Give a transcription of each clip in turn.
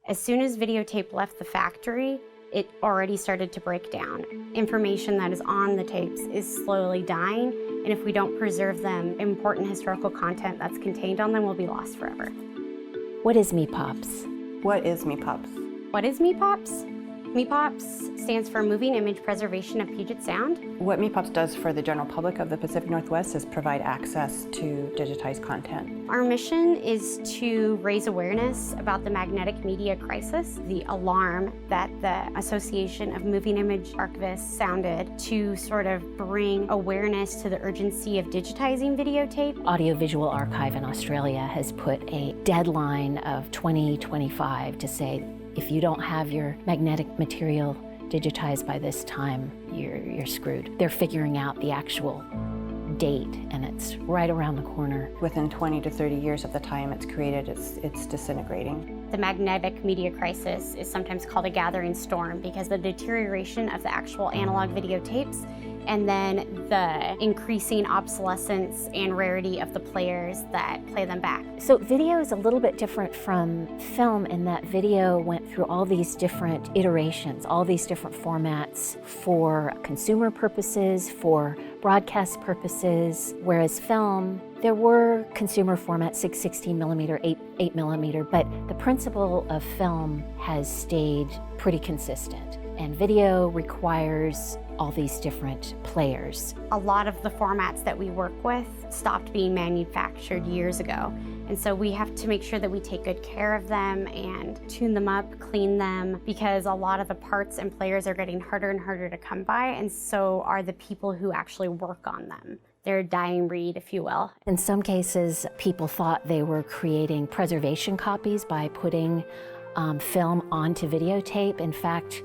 As soon as videotape left the factory, it already started to break down. Information that is on the tapes is slowly dying, and if we don't preserve them, important historical content that's contained on them will be lost forever. What is MIPoPS? What is MIPoPS? What is MIPoPS? MIPoPS stands for Moving Image Preservation of Puget Sound. What MIPoPS does for the general public of the Pacific Northwest is provide access to digitized content. Our mission is to raise awareness about the magnetic media crisis, the alarm that the Association of Moving Image Archivists sounded to sort of bring awareness to the urgency of digitizing videotape. Audiovisual Archive in Australia has put a deadline of 2025 to say, if you don't have your magnetic material digitized by this time, you're screwed. They're figuring out the actual date, and it's right around the corner. Within 20 to 30 years of the time it's created, it's disintegrating. The magnetic media crisis is sometimes called a gathering storm because the deterioration of the actual analog videotapes and then the increasing obsolescence and rarity of the players that play them back. So video is a little bit different from film in that video went through all these different iterations, all these different formats for consumer purposes, for broadcast purposes, whereas film, there were consumer formats, 16 millimeter, 8 millimeter, but the principle of film has stayed pretty consistent. And video requires all these different players. A lot of the formats that we work with stopped being manufactured years ago. And so we have to make sure that we take good care of them and tune them up, clean them, because a lot of the parts and players are getting harder and harder to come by, and so are the people who actually work on them. They're a dying breed, if you will. In some cases, people thought they were creating preservation copies by putting film onto videotape. In fact,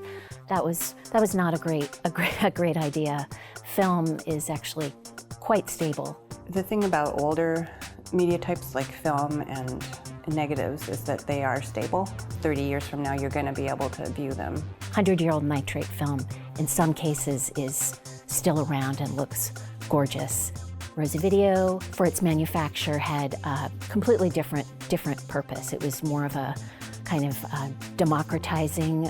that was not a great idea. Film is actually quite stable. The thing about older media types like film and negatives is that they are stable. 30 years from now, you're going to be able to view them. 100-year-old nitrate film, in some cases, is still around and looks gorgeous. Whereas a video, for its manufacture, had a completely different purpose. It was more of a kind of democratizing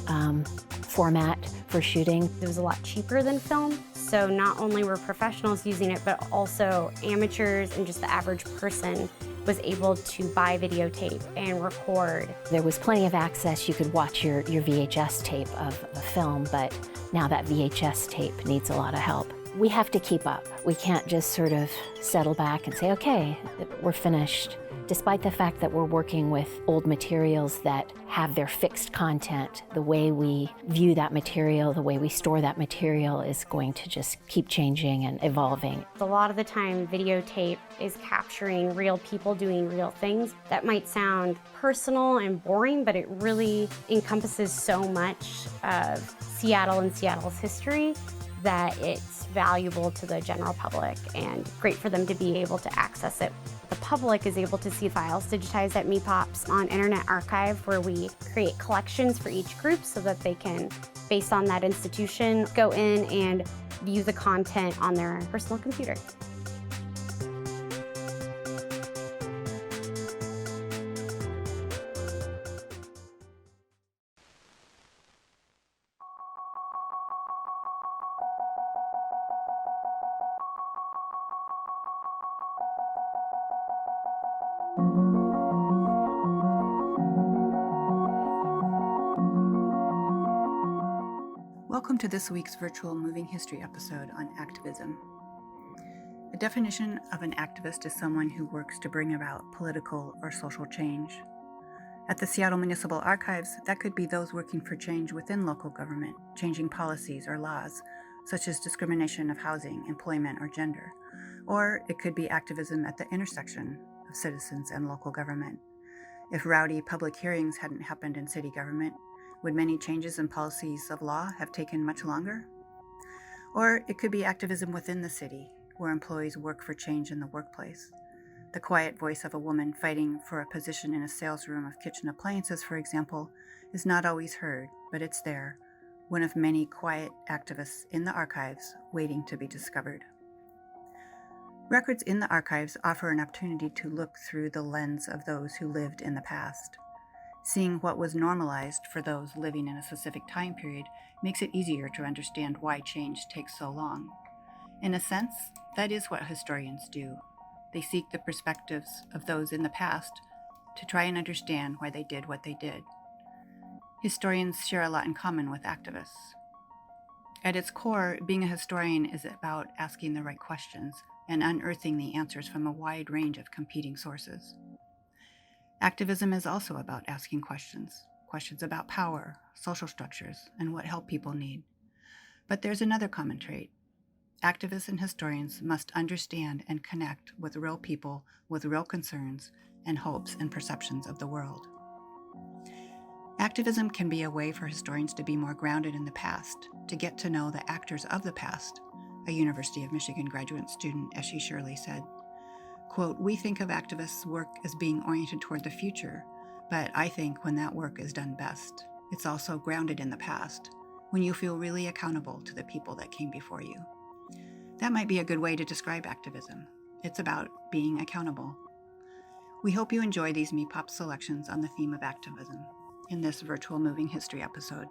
format for shooting. It was a lot cheaper than film, so not only were professionals using it, but also amateurs and just the average person was able to buy videotape and record. There was plenty of access. You could watch your VHS tape of a film, but now that VHS tape needs a lot of help. We have to keep up. We can't just sort of settle back and say, okay, we're finished. Despite the fact that we're working with old materials that have their fixed content, the way we view that material, the way we store that material is going to just keep changing and evolving. A lot of the time, videotape is capturing real people doing real things. That might sound personal and boring, but it really encompasses so much of Seattle and Seattle's history that it's valuable to the general public and great for them to be able to access it. The public is able to see files digitized at MIPoPS on Internet Archive, where we create collections for each group so that they can, based on that institution, go in and view the content on their personal computer. Welcome to this week's virtual Moving History episode on activism. A definition of an activist is someone who works to bring about political or social change. At the Seattle Municipal Archives, that could be those working for change within local government, changing policies or laws, such as discrimination of housing, employment, or gender. Or it could be activism at the intersection of citizens and local government. If rowdy public hearings hadn't happened in city government, would many changes in policies of law have taken much longer? Or it could be activism within the city, where employees work for change in the workplace. The quiet voice of a woman fighting for a position in a sales room of kitchen appliances, for example, is not always heard, but it's there, one of many quiet activists in the archives waiting to be discovered. Records in the archives offer an opportunity to look through the lens of those who lived in the past. Seeing what was normalized for those living in a specific time period makes it easier to understand why change takes so long. In a sense, that is what historians do. They seek the perspectives of those in the past to try and understand why they did what they did. Historians share a lot in common with activists. At its core, being a historian is about asking the right questions and unearthing the answers from a wide range of competing sources. Activism is also about asking questions about power, social structures, and what help people need. But there's another common trait. Activists and historians must understand and connect with real people with real concerns and hopes and perceptions of the world. Activism can be a way for historians to be more grounded in the past, to get to know the actors of the past, a University of Michigan graduate student, Eshe Shirley, said. Quote, "We think of activists' work as being oriented toward the future, but I think when that work is done best, it's also grounded in the past, when you feel really accountable to the people that came before you." That might be a good way to describe activism. It's about being accountable. We hope you enjoy these MIPoPS selections on the theme of activism in this virtual moving history episode.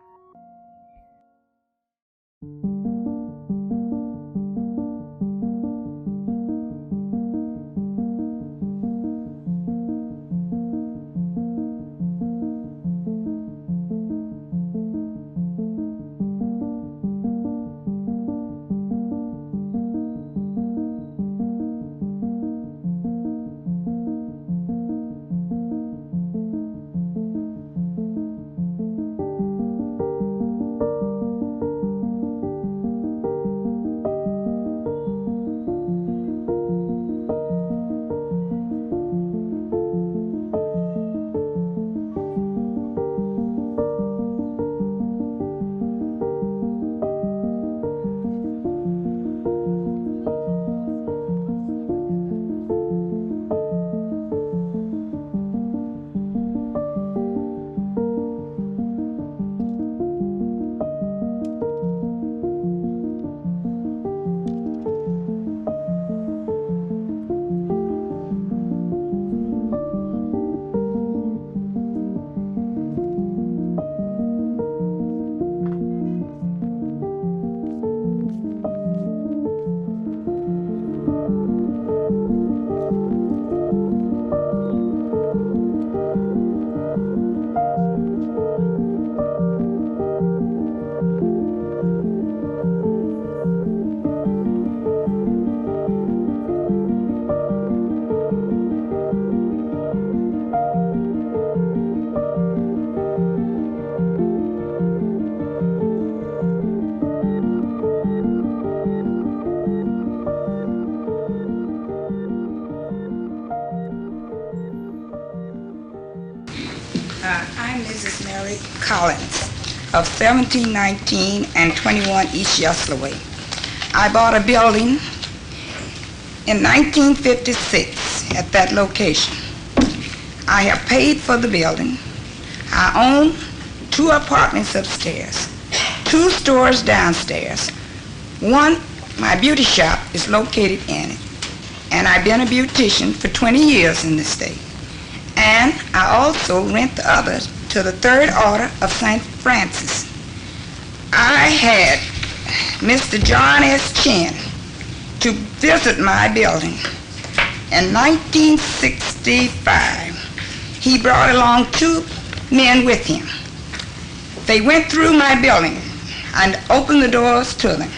I'm Mrs. Mary Collins of 1719 and 21 East Yesler Way. I bought a building in 1956 at that location. I have paid for the building. I own 2 apartments upstairs, 2 stores downstairs. One, my beauty shop is located in it, and I've been a beautician for 20 years in this state. And I also rent the other to the Third Order of St. Francis. I had Mr. John S. Chin to visit my building in 1965. He brought along 2 men with him. They went through my building and opened the doors to them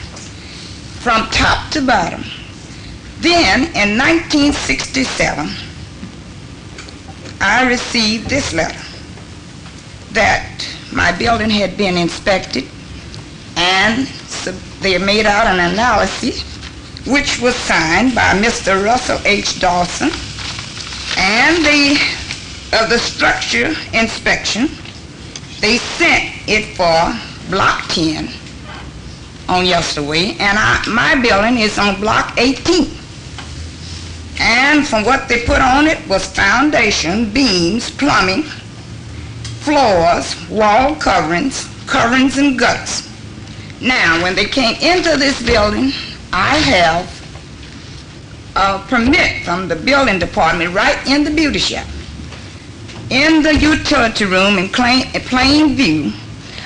from top to bottom. Then in 1967, I received this letter that my building had been inspected, and so they made out an analysis which was signed by Mr. Russell H. Dawson, and the structure inspection. They sent it for Block 10 on Yesler Way, and my building is on Block 18. And from what they put on it was foundation, beams, plumbing, floors, wall coverings, and gutters. Now, when they came into this building, I have a permit from the building department right in the beauty shop. In the utility room in plain view,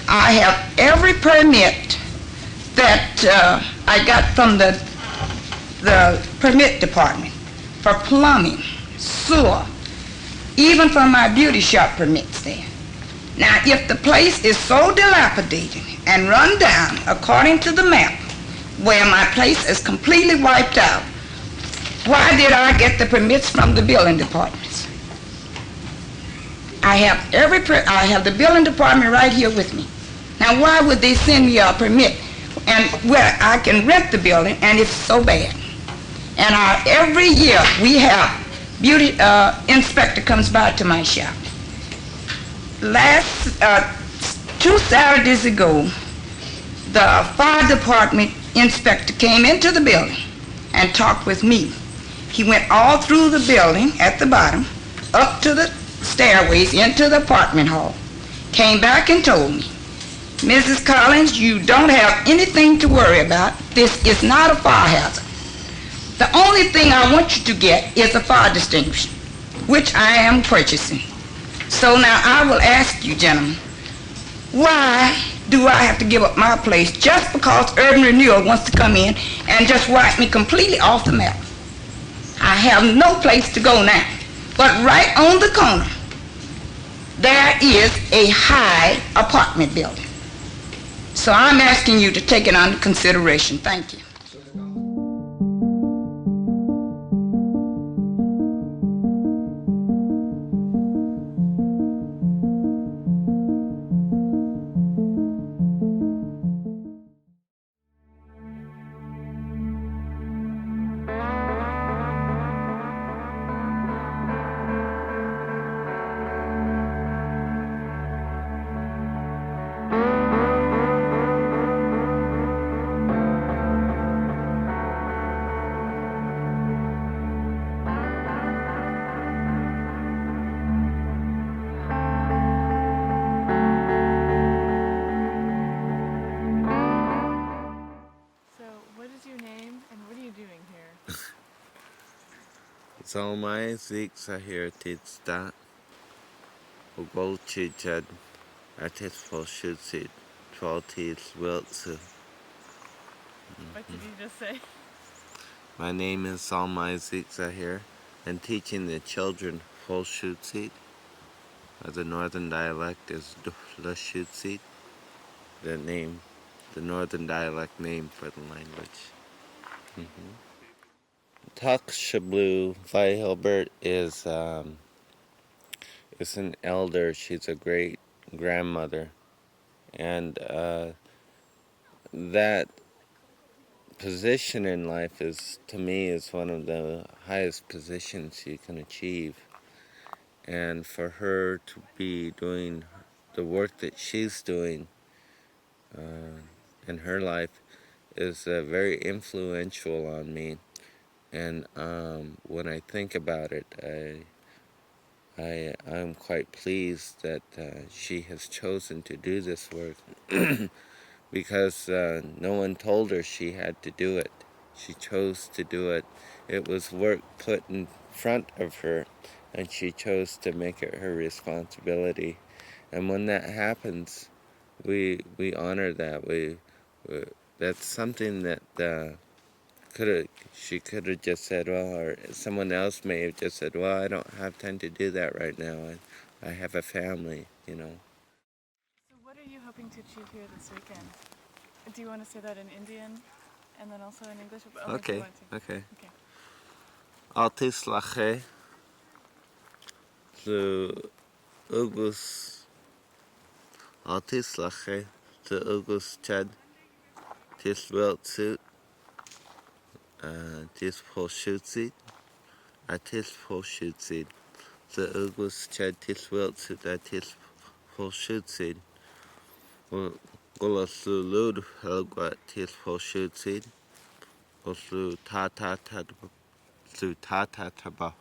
I have every permit that I got from the permit department for plumbing, sewer, even for my beauty shop permits there. Now, if the place is so dilapidated and run down according to the map, where my place is completely wiped out, why did I get the permits from the building departments? I have the building department right here with me. Now, why would they send me a permit and where I can rent the building and it's so bad? And every year we have beauty inspector comes by to my shop. Last 2 Saturdays ago, the fire department inspector came into the building and talked with me. He went all through the building at the bottom, up to the stairways into the apartment hall, came back and told me, Mrs. Collins, you don't have anything to worry about. This is not a fire hazard. The only thing I want you to get is a fire extinguisher, which I am purchasing. So now I will ask you, gentlemen, why do I have to give up my place just because Urban Renewal wants to come in and just wipe me completely off the map? I have no place to go now. But right on the corner, there is a high apartment building. So I'm asking you to take it under consideration. Thank you. Salmai Sahir Titsta Ugolchichad Artistful Shutsit 12 Wiltsu. What did you just say? My name is Salmai Sahir and teaching the children full Shutsit. The northern dialect is Dufla Shutsit. The northern dialect name for the language. Tuck Shablu Vi Hilbert is an elder. She's a great grandmother, and that position in life is, to me, is one of the highest positions you can achieve. And for her to be doing the work that she's doing in her life is very influential on me. And when I think about it, I'm quite pleased that she has chosen to do this work because no one told her she had to do it. She chose to do it. It was work put in front of her, and she chose to make it her responsibility. And when that happens, we honor that. That's something that she could have just said, well, or someone else may have just said, well, I don't have time to do that right now. I have a family, you know. So what are you hoping to achieve here this weekend? Do you want to say that in Indian and then also in English? Okay. Okay. Altis lache to August Chad tis wilt suit tis full shoot seed tis full shoot seed the August Chad tis wilt suit tis full shoot seed Golasu lud helgat tis full shoot seed Oslu ta taba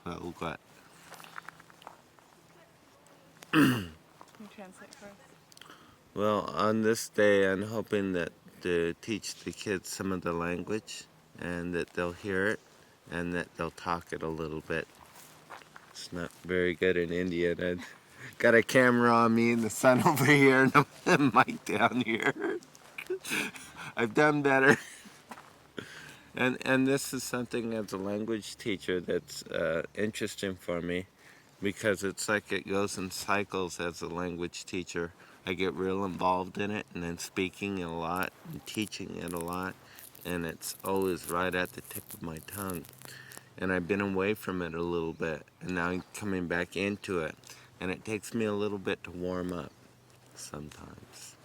helgat. Can you translate for us? Well, on this day, I'm hoping that to teach the kids some of the language and that they'll hear it and that they'll talk it a little bit. It's not very good in Indian. Got a camera on me and the sun over here and a mic down here. I've done better. And this is something as a language teacher that's interesting for me, because it's like it goes in cycles as a language teacher. I get real involved in it and then speaking it a lot and teaching it a lot, and it's always right at the tip of my tongue. And I've been away from it a little bit, and now I'm coming back into it, and it takes me a little bit to warm up sometimes.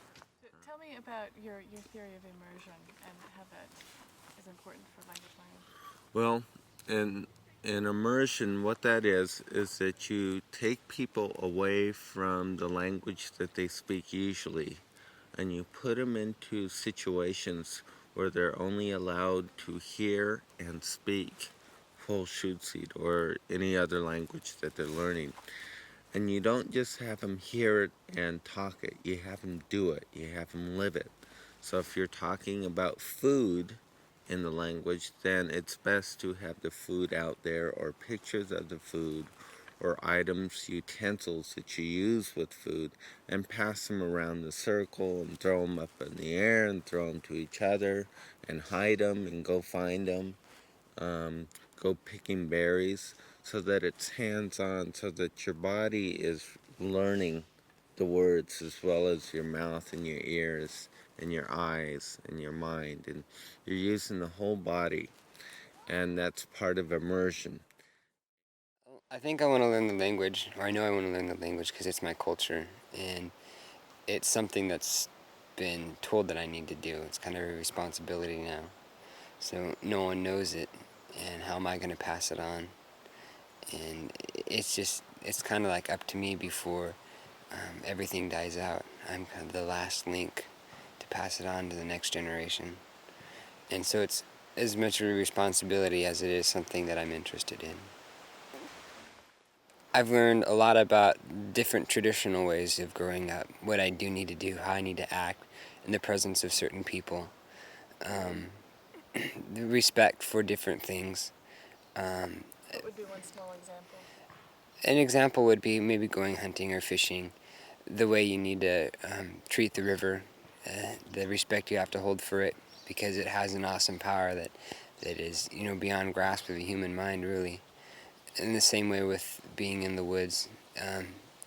Tell me about your theory of immersion and how that is important for language learning. Well, in immersion, what that is that you take people away from the language that they speak usually, and you put them into situations where they're only allowed to hear and speak full Schutzied or any other language that they're learning. And you don't just have them hear it and talk it, you have them do it, you have them live it. So if you're talking about food in the language, then it's best to have the food out there, or pictures of the food, or items, utensils that you use with food, and pass them around the circle and throw them up in the air and throw them to each other and hide them and go find them. Go picking berries, so that it's hands-on, so that your body is learning the words as well as your mouth and your ears and your eyes and your mind, and you're using the whole body, and that's part of immersion. I think I want to learn the language, or I know I want to learn the language because it's my culture, and it's something that's been told that I need to do. It's kind of a responsibility now. So no one knows it, and how am I going to pass it on? And it's kind of like up to me before everything dies out. I'm kind of the last link to pass it on to the next generation. And so it's as much a responsibility as it is something that I'm interested in. I've learned a lot about different traditional ways of growing up, what I do need to do, how I need to act in the presence of certain people, the respect for different things. What would be one small example? An example would be maybe going hunting or fishing, the way you need to treat the river, the respect you have to hold for it, because it has an awesome power that is, beyond grasp of the human mind, really. In the same way with being in the woods,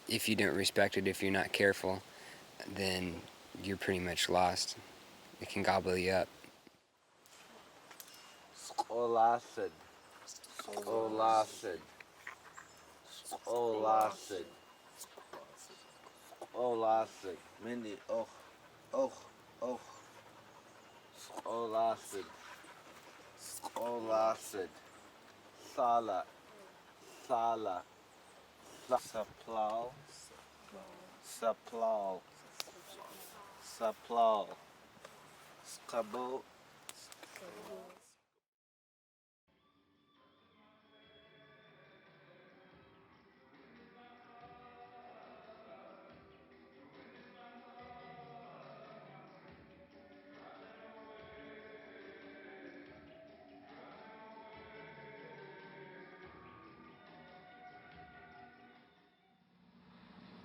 if you don't respect it, if you're not careful, then you're pretty much lost. It can gobble you up. Skolacid. Skolacid. Skolacid. Skolacid. Mindy, oh. Skolacid. Skolacid. Sala. Saplow. Skabo.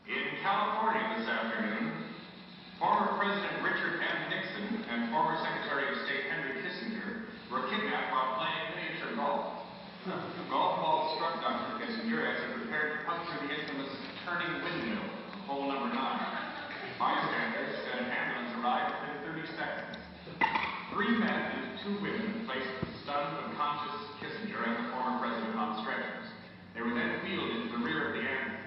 In California this afternoon, former President Richard M. Nixon and former Secretary of State Henry Kissinger were kidnapped while playing miniature golf. Golf balls struck Dr. Kissinger as he prepared to puncture the infamous turning windmill, hole number 9. Bystanders said an ambulance arrived within 30 seconds. 3 men and 2 women placed the stunned, unconscious Kissinger and the former president on stretchers. They were then wheeled into the rear of the ambulance.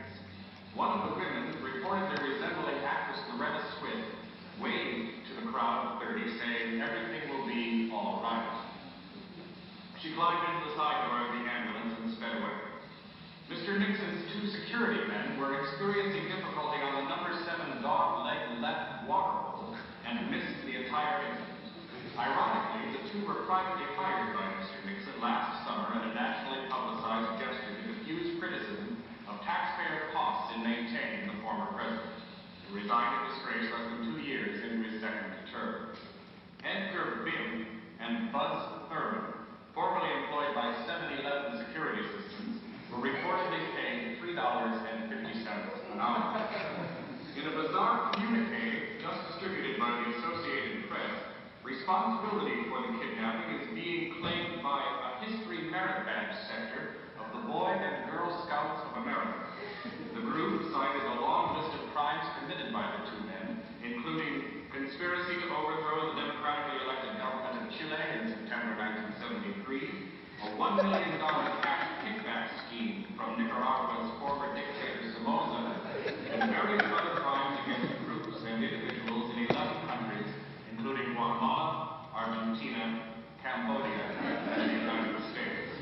One of the women, reportedly resembling actress Loretta Swift, waved to the crowd of 30, saying, "Everything will be all right." She climbed into the side door of the ambulance and sped away. Mr. Nixon's 2 security men were experiencing difficulty on the number 7 dog-leg left water hole and missed the entire incident. Ironically, the 2 were privately hired by Mr. Nixon last summer in a nationally publicized gesture to diffuse criticism of taxpayer costs in maintaining the former president, who resigned in disgrace less than 2 years into his 2nd term. Edgar Bim and Buzz Thurman, formerly employed by 7-Eleven security systems, were reportedly paid $3.50 cents an hour. In a bizarre communique just distributed by the Associated Press, responsibility for the kidnapping is being claimed by a history merit badge sector of the Boy and Girl Scouts of America. The group cited a long list of crimes committed by the two men, including conspiracy to overthrow the democratically elected government of Chile in September 1973, a $1 million cash kickback scheme from Nicaragua's former dictator Somoza, and various other crimes against groups and individuals in 11 countries, including Guatemala, Argentina, Cambodia, and the United States.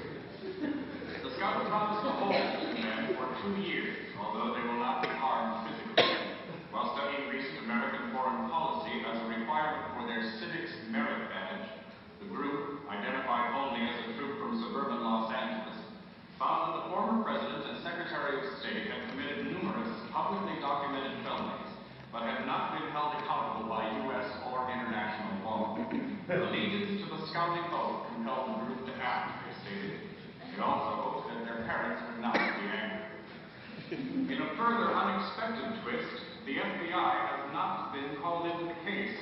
The Scouts promised to hold the two men for 2 years, although they will not be harmed physically. While studying recent American foreign policy as a requirement for their civics merit badge, the group, identified only as a troop from suburban Los Angeles, found that the former President and Secretary of State had committed numerous publicly documented felonies, but had not been held accountable by U.S. or international law. Allegiance to the scouting oath compelled the group to act, they stated. They also hoped that their parents would not be angry. In a further unexpected twist, the FBI has not been called into the case.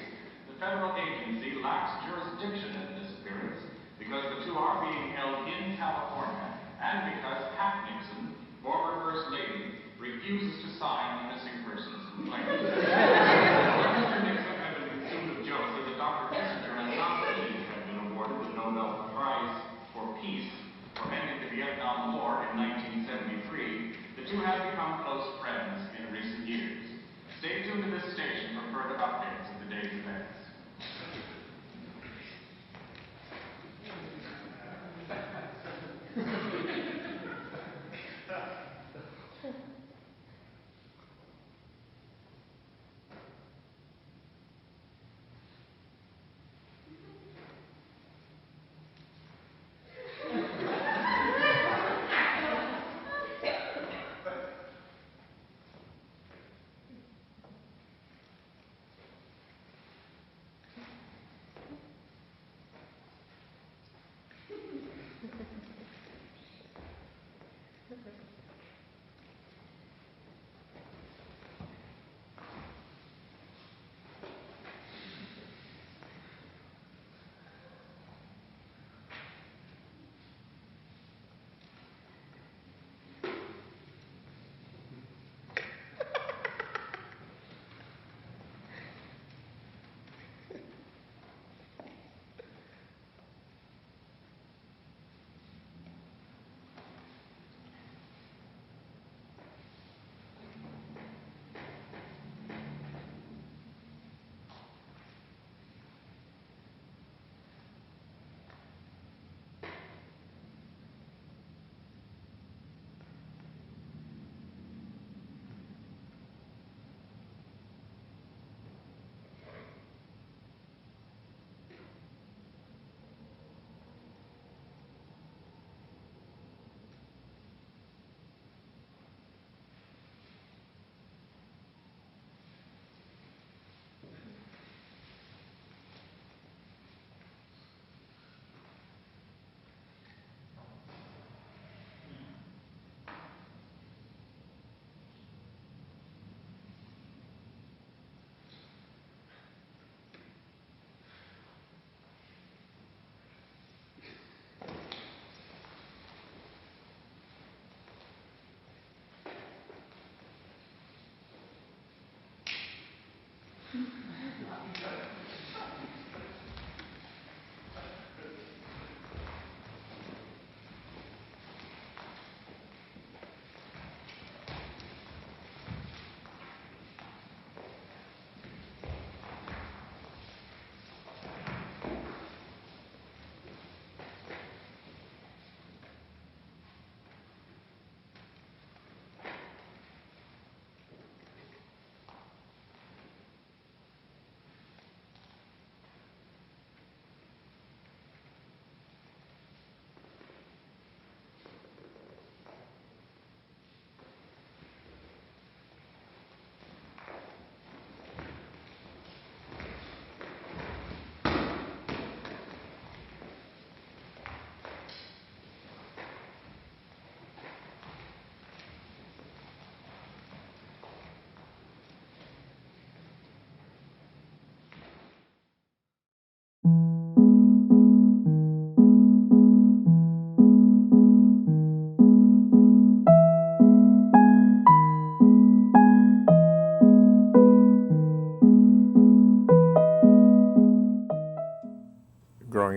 The federal agency lacks jurisdiction in the disappearance because the two are being held in California and because Pat Nixon, former First Lady, refuses to sign the missing persons complaint. Mr. Nixon had been consumed of jokes that Dr. Kissinger and Nazi had been awarded the Nobel Prize for Peace for ending the Vietnam War in 1973. The two have become close friends in recent years. Stay tuned to this station for further updates of the day's events.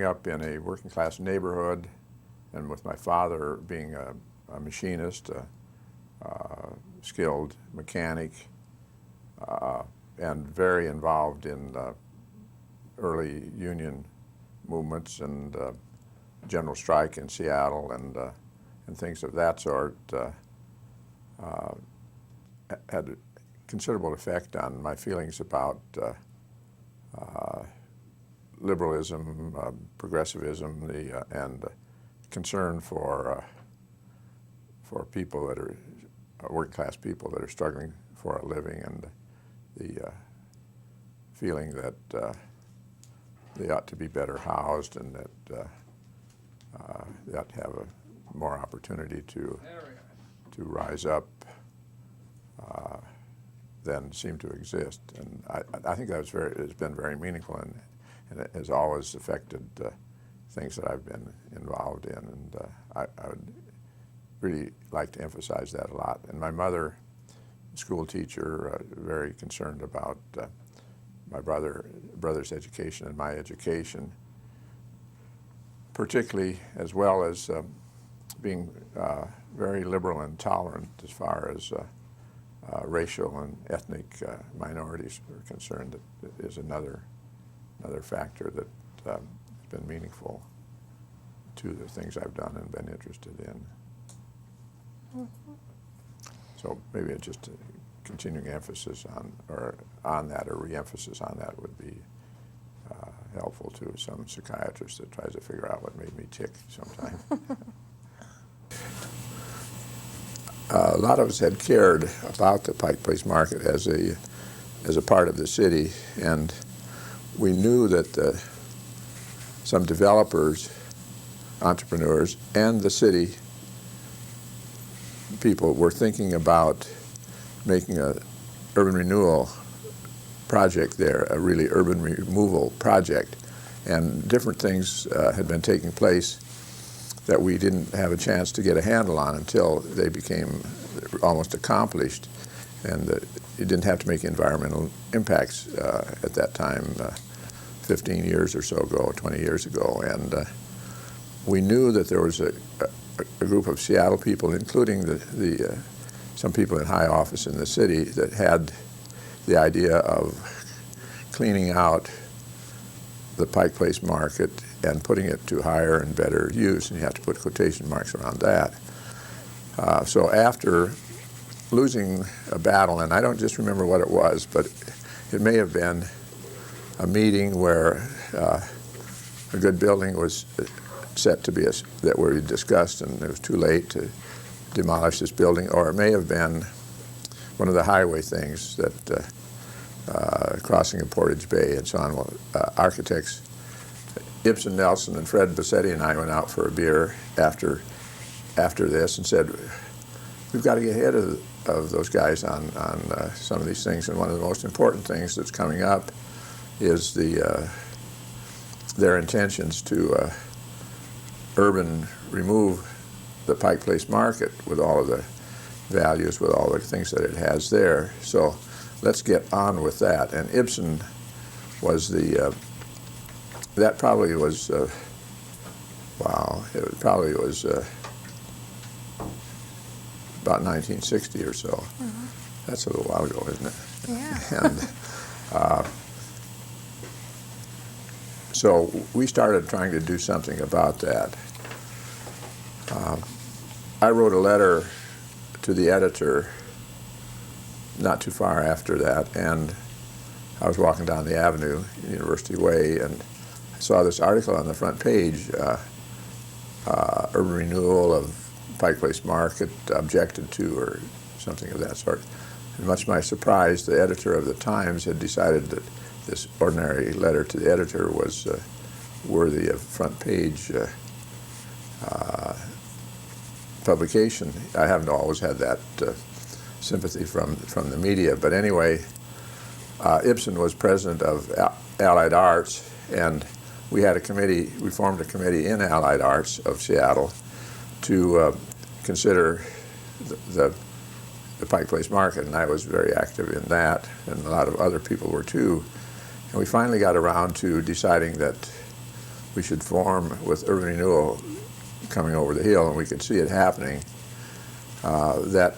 up in a working class neighborhood, and with my father being a machinist, skilled mechanic, and very involved in early union movements and general strike in Seattle and things of that sort, had a considerable effect on my feelings about liberalism, progressivism, and concern for people that are working class people that are struggling for a living, and the feeling that they ought to be better housed and that they ought to have more opportunity to rise up than seemed to exist. And I think that it's been very meaningful, and it has always affected things that I've been involved in, and I would really like to emphasize that a lot. And my mother, school teacher, very concerned about my brother's education and my education, particularly, as well as being very liberal and tolerant as far as racial and ethnic minorities are concerned. That is another factor that has been meaningful to the things I've done and been interested in. So maybe just a continuing emphasis on that, or re-emphasis on that, would be helpful to some psychiatrist that tries to figure out what made me tick sometime. A lot of us had cared about the Pike Place Market as a part of the city, and we knew that some developers, entrepreneurs, and the city people were thinking about making an urban renewal project there, a really urban removal project, and different things had been taking place that we didn't have a chance to get a handle on until they became almost accomplished. And you didn't have to make environmental impacts at that time, 15 years or so ago, 20 years ago. And we knew that there was a group of Seattle people, including some people in high office in the city, that had the idea of cleaning out the Pike Place Market and putting it to higher and better use, and you have to put quotation marks around that. So after losing a battle, and I don't just remember what it was, but it may have been a meeting where a good building was set to be that we discussed, and it was too late to demolish this building, or it may have been one of the highway things that crossing of Portage Bay and so on. Well, architects Ibsen Nelson and Fred Bassetti and I went out for a beer after this and said, we've got to get ahead of those guys on some of these things, and one of the most important things that's coming up is their intentions to urban remove the Pike Place Market with all of the values, with all the things that it has there. So let's get on with that. And Ibsen was that probably was, wow, it probably was about 1960 or so. Mm-hmm. That's a little while ago, isn't it? Yeah. And so we started trying to do something about that. I wrote a letter to the editor not too far after that, and I was walking down the avenue, University Way, and I saw this article on the front page, urban renewal of Pike Place Market objected to, or something of that sort. And much to my surprise, the editor of the Times had decided that this ordinary letter to the editor was worthy of front page publication. I haven't always had that sympathy from the media, but anyway, Ibsen was president of Allied Arts, and we had a committee, we formed a committee in Allied Arts of Seattle to consider the Pike Place Market, and I was very active in that, and a lot of other people were too. And we finally got around to deciding that we should form with urban renewal coming over the hill, and we could see it happening, that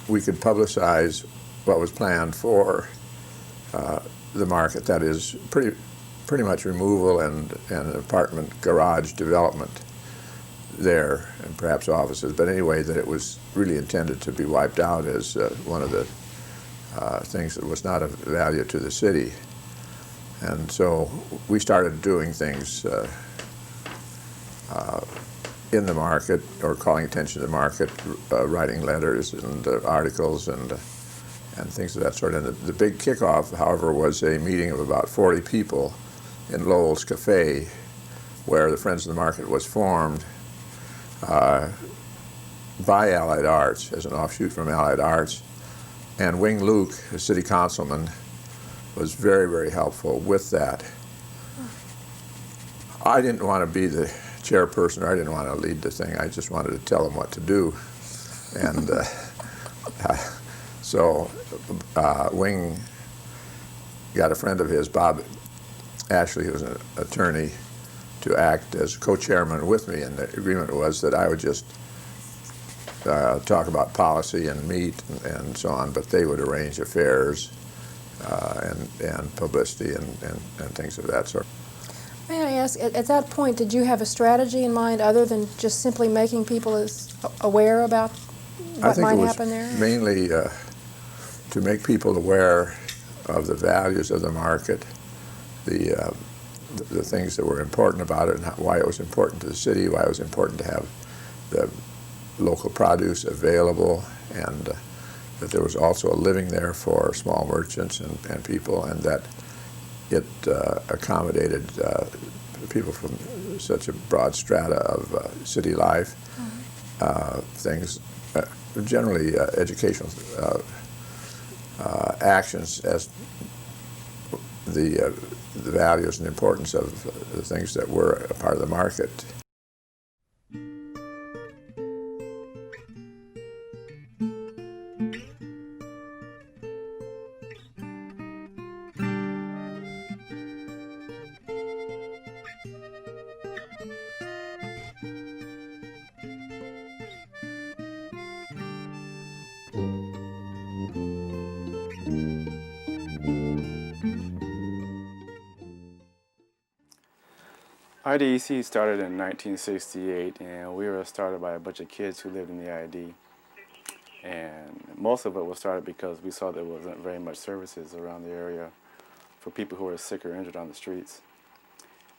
we could publicize what was planned for the market. That is pretty much removal and an apartment garage development there, and perhaps offices. But anyway, that it was really intended to be wiped out as one of the things that was not of value to the city. And so we started doing things in the market, or calling attention to the market, writing letters and articles and things of that sort. And the big kickoff, however, was a meeting of about 40 people in Lowell's Cafe, where the Friends of the Market was formed by Allied Arts, as an offshoot from Allied Arts. And Wing Luke, the city councilman, was very, very helpful with that. I didn't want to be the chairperson, or I didn't want to lead the thing. I just wanted to tell them what to do. And so Wing got a friend of his, Bob Ashley, who was an attorney, to act as co-chairman with me, and the agreement was that I would just talk about policy and meet and so on, but they would arrange affairs and publicity and things of that sort. May I ask, at that point, did you have a strategy in mind other than just simply making people as aware about what might happen there? I think it was mainly to make people aware of the values of the market, the things that were important about it, and why it was important to the city, why it was important to have the local produce available, and that there was also a living there for small merchants and people, and that it accommodated people from such a broad strata of city life. Things, generally educational actions as the values and importance of the things that were a part of the market. IDEC started in 1968, and we were started by a bunch of kids who lived in the ID. And most of it was started because we saw there wasn't very much services around the area for people who were sick or injured on the streets.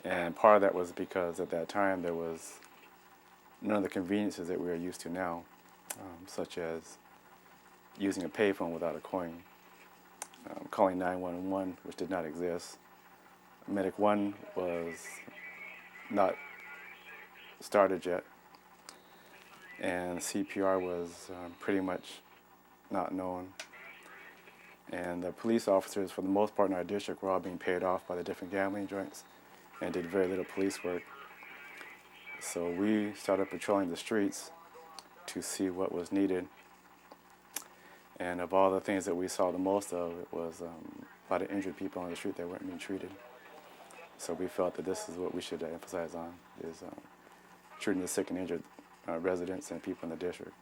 And part of that was because at that time there was none of the conveniences that we are used to now, such as using a payphone without a coin, calling 911, which did not exist. Medic 1 was not started yet, and CPR was pretty much not known. And the police officers, for the most part in our district, were all being paid off by the different gambling joints and did very little police work. So we started patrolling the streets to see what was needed. And of all the things that we saw the most of, it was a lot of injured people on the street that weren't being treated. So we felt that this is what we should emphasize on, is treating the sick and injured residents and people in the district.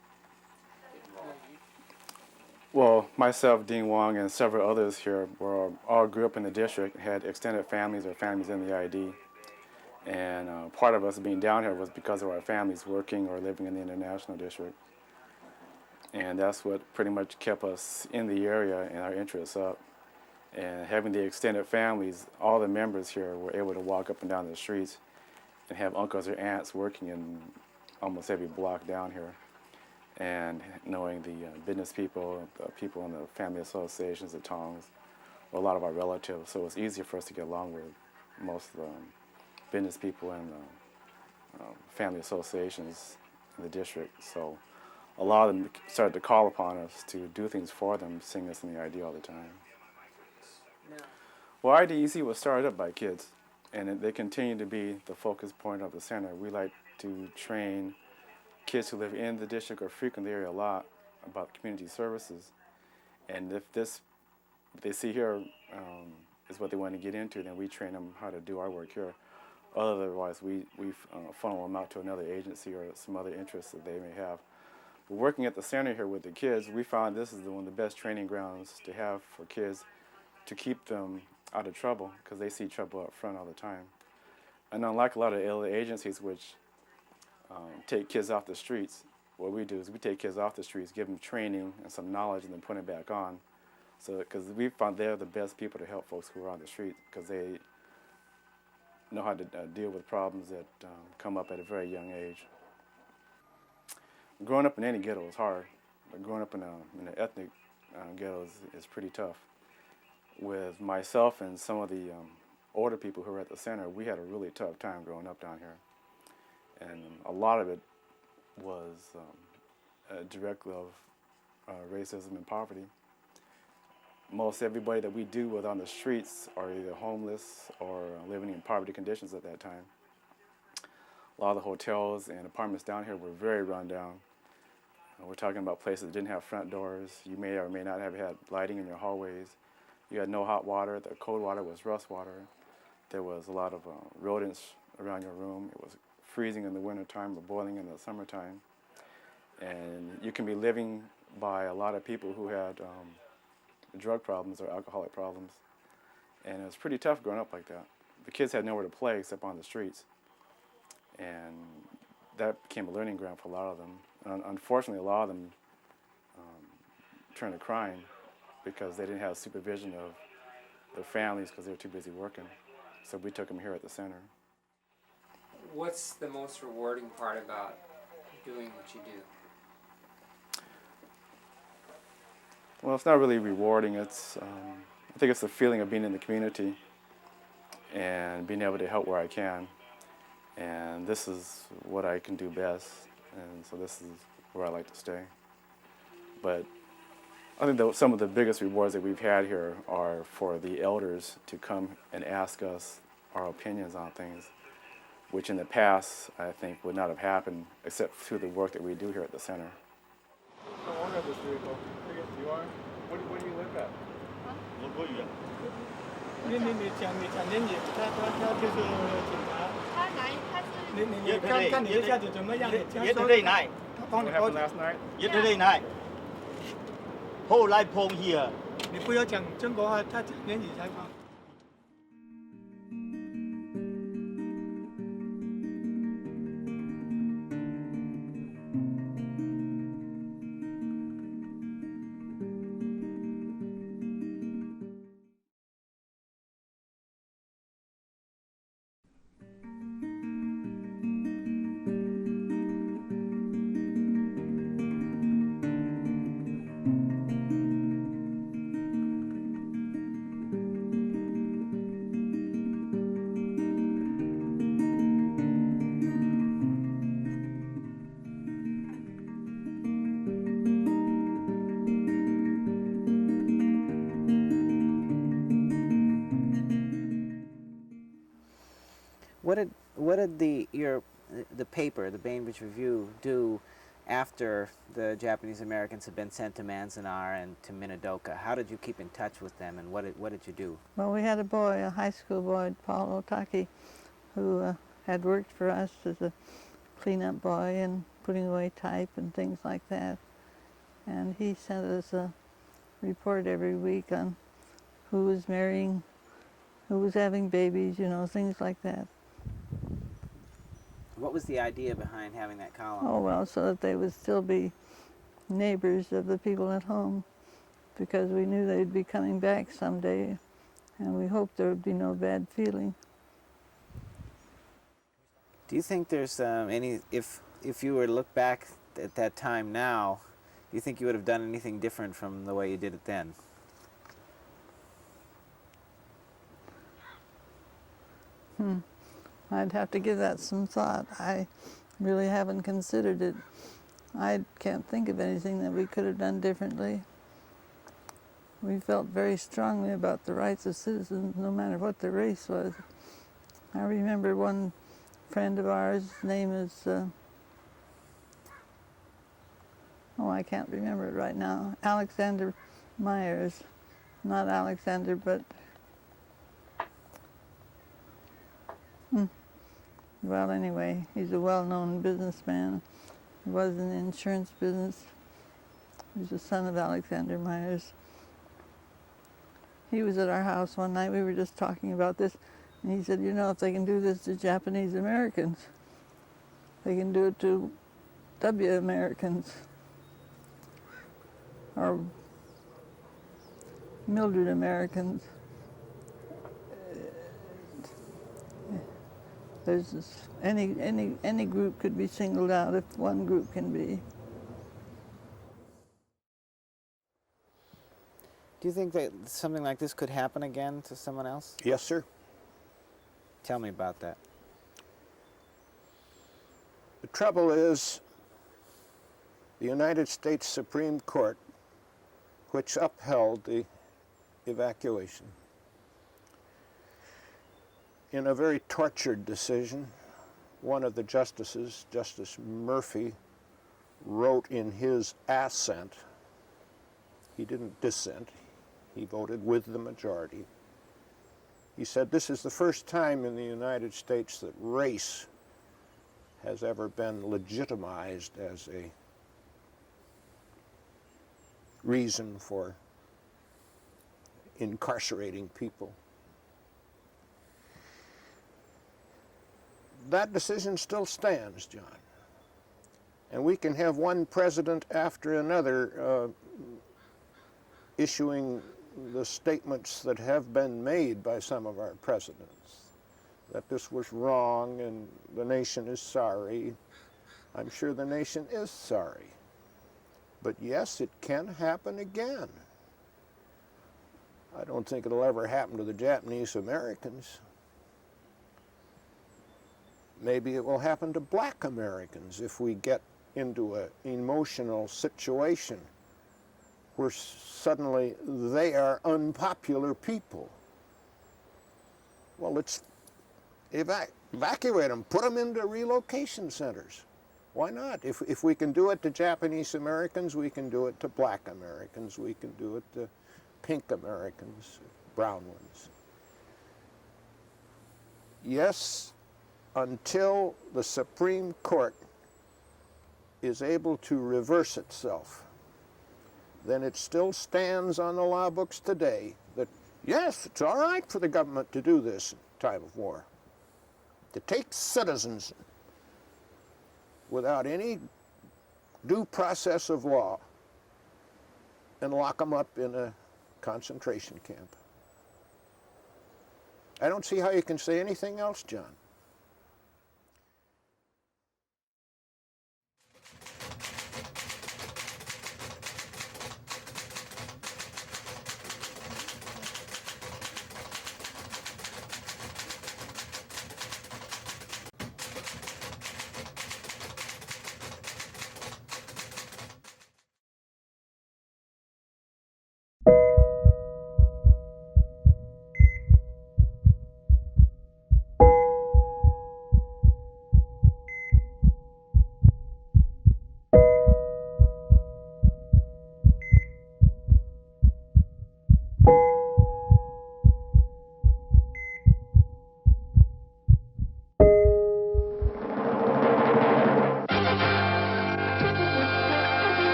Well, myself, Dean Wong, and several others here all grew up in the district, had extended families or families in the ID. And part of us being down here was because of our families working or living in the international district. And that's what pretty much kept us in the area and our interests up. And having the extended families, all the members here were able to walk up and down the streets and have uncles or aunts working in almost every block down here. And knowing the business people, the people in the family associations, the tongs, or a lot of our relatives. So it was easier for us to get along with most of the business people and family associations in the district. So a lot of them started to call upon us to do things for them, seeing us in the ID all the time. Well, IDEC was started up by kids, and they continue to be the focus point of the center. We like to train kids who live in the district or frequent the area a lot about community services. And if they see here is what they want to get into, then we train them how to do our work here. Otherwise, we funnel them out to another agency or some other interests that they may have. But working at the center here with the kids, we found this is one of the best training grounds to have for kids to keep them out of trouble, because they see trouble up front all the time. And unlike a lot of other agencies which take kids off the streets, what we do is we take kids off the streets, give them training and some knowledge, and then put them back on. So, because we found they're the best people to help folks who are on the street, because they know how to deal with problems that come up at a very young age. Growing up in any ghetto is hard, but growing up in an ethnic ghetto is pretty tough. With myself and some of the older people who were at the center, we had a really tough time growing up down here. And a lot of it was directly of racism and poverty. Most everybody that we deal with on the streets are either homeless or living in poverty conditions at that time. A lot of the hotels and apartments down here were very run down. We're talking about places that didn't have front doors. You may or may not have had lighting in your hallways. You had no hot water. The cold water was rust water. There was a lot of rodents around your room. It was freezing in the wintertime or boiling in the summertime. And you can be living by a lot of people who had drug problems or alcoholic problems. And it was pretty tough growing up like that. The kids had nowhere to play except on the streets. And that became a learning ground for a lot of them. And unfortunately, a lot of them turned to crime because they didn't have supervision of their families because they were too busy working. So we took them here at the center. What's the most rewarding part about doing what you do? Well, it's not really rewarding. It's I think it's the feeling of being in the community and being able to help where I can. And this is what I can do best, and so this is where I like to stay. But I think that some of the biggest rewards that we've had here are for the elders to come and ask us our opinions on things, which in the past I think would not have happened except through the work that we do here at the center. The owner of this vehicle, I guess you are. Where do you live at? 你讲年纪，他就是警察。他来，他是你看你的家庭怎么样？Yesterday night. What happened last night? Yesterday night. Whole life home here. 你不要讲中国话，他讲年纪才好。What did the paper, the Bainbridge Review, do after the Japanese Americans had been sent to Manzanar and to Minidoka? How did you keep in touch with them, and what did you do? Well, we had a boy, a high school boy, Paul Otaki, who had worked for us as a cleanup boy and putting away type and things like that. And he sent us a report every week on who was marrying, who was having babies, you know, things like that. What was the idea behind having that column? Oh, well, so that they would still be neighbors of the people at home, because we knew they'd be coming back someday, and we hoped there would be no bad feeling. Do you think there's if you were to look back at that time now, do you think you would have done anything different from the way you did it then? I'd have to give that some thought. I really haven't considered it. I can't think of anything that we could have done differently. We felt very strongly about the rights of citizens, no matter what their race was. I remember one friend of ours, his name is, I can't remember it right now, Alexander Myers. Not Alexander, but Well, anyway, he's a well-known businessman. He was in the insurance business. He's the son of Alexander Myers. He was at our house one night. We were just talking about this, and he said, you know, if they can do this to Japanese Americans, they can do it to W Americans or Mildred Americans. There's this, any group could be singled out if one group can be. Do you think that something like this could happen again to someone else? Yes, sir. Tell me about that. The trouble is, the United States Supreme Court, which upheld the evacuation, in a very tortured decision, one of the justices, Justice Murphy, wrote in his assent, he didn't dissent, he voted with the majority. He said, this is the first time in the United States that race has ever been legitimized as a reason for incarcerating people. That decision still stands, John. And we can have one president after another issuing the statements that have been made by some of our presidents, that this was wrong and the nation is sorry. I'm sure the nation is sorry. But yes, it can happen again. I don't think it'll ever happen to the Japanese Americans. Maybe it will happen to black Americans if we get into an emotional situation where suddenly they are unpopular people. Well, let's evacuate them, put them into relocation centers. Why not? If we can do it to Japanese Americans, we can do it to black Americans, we can do it to pink Americans, brown ones. Yes, until the Supreme Court is able to reverse itself, then it still stands on the law books today that, yes, it's all right for the government to do this in time of war, to take citizens without any due process of law and lock them up in a concentration camp. I don't see how you can say anything else, John.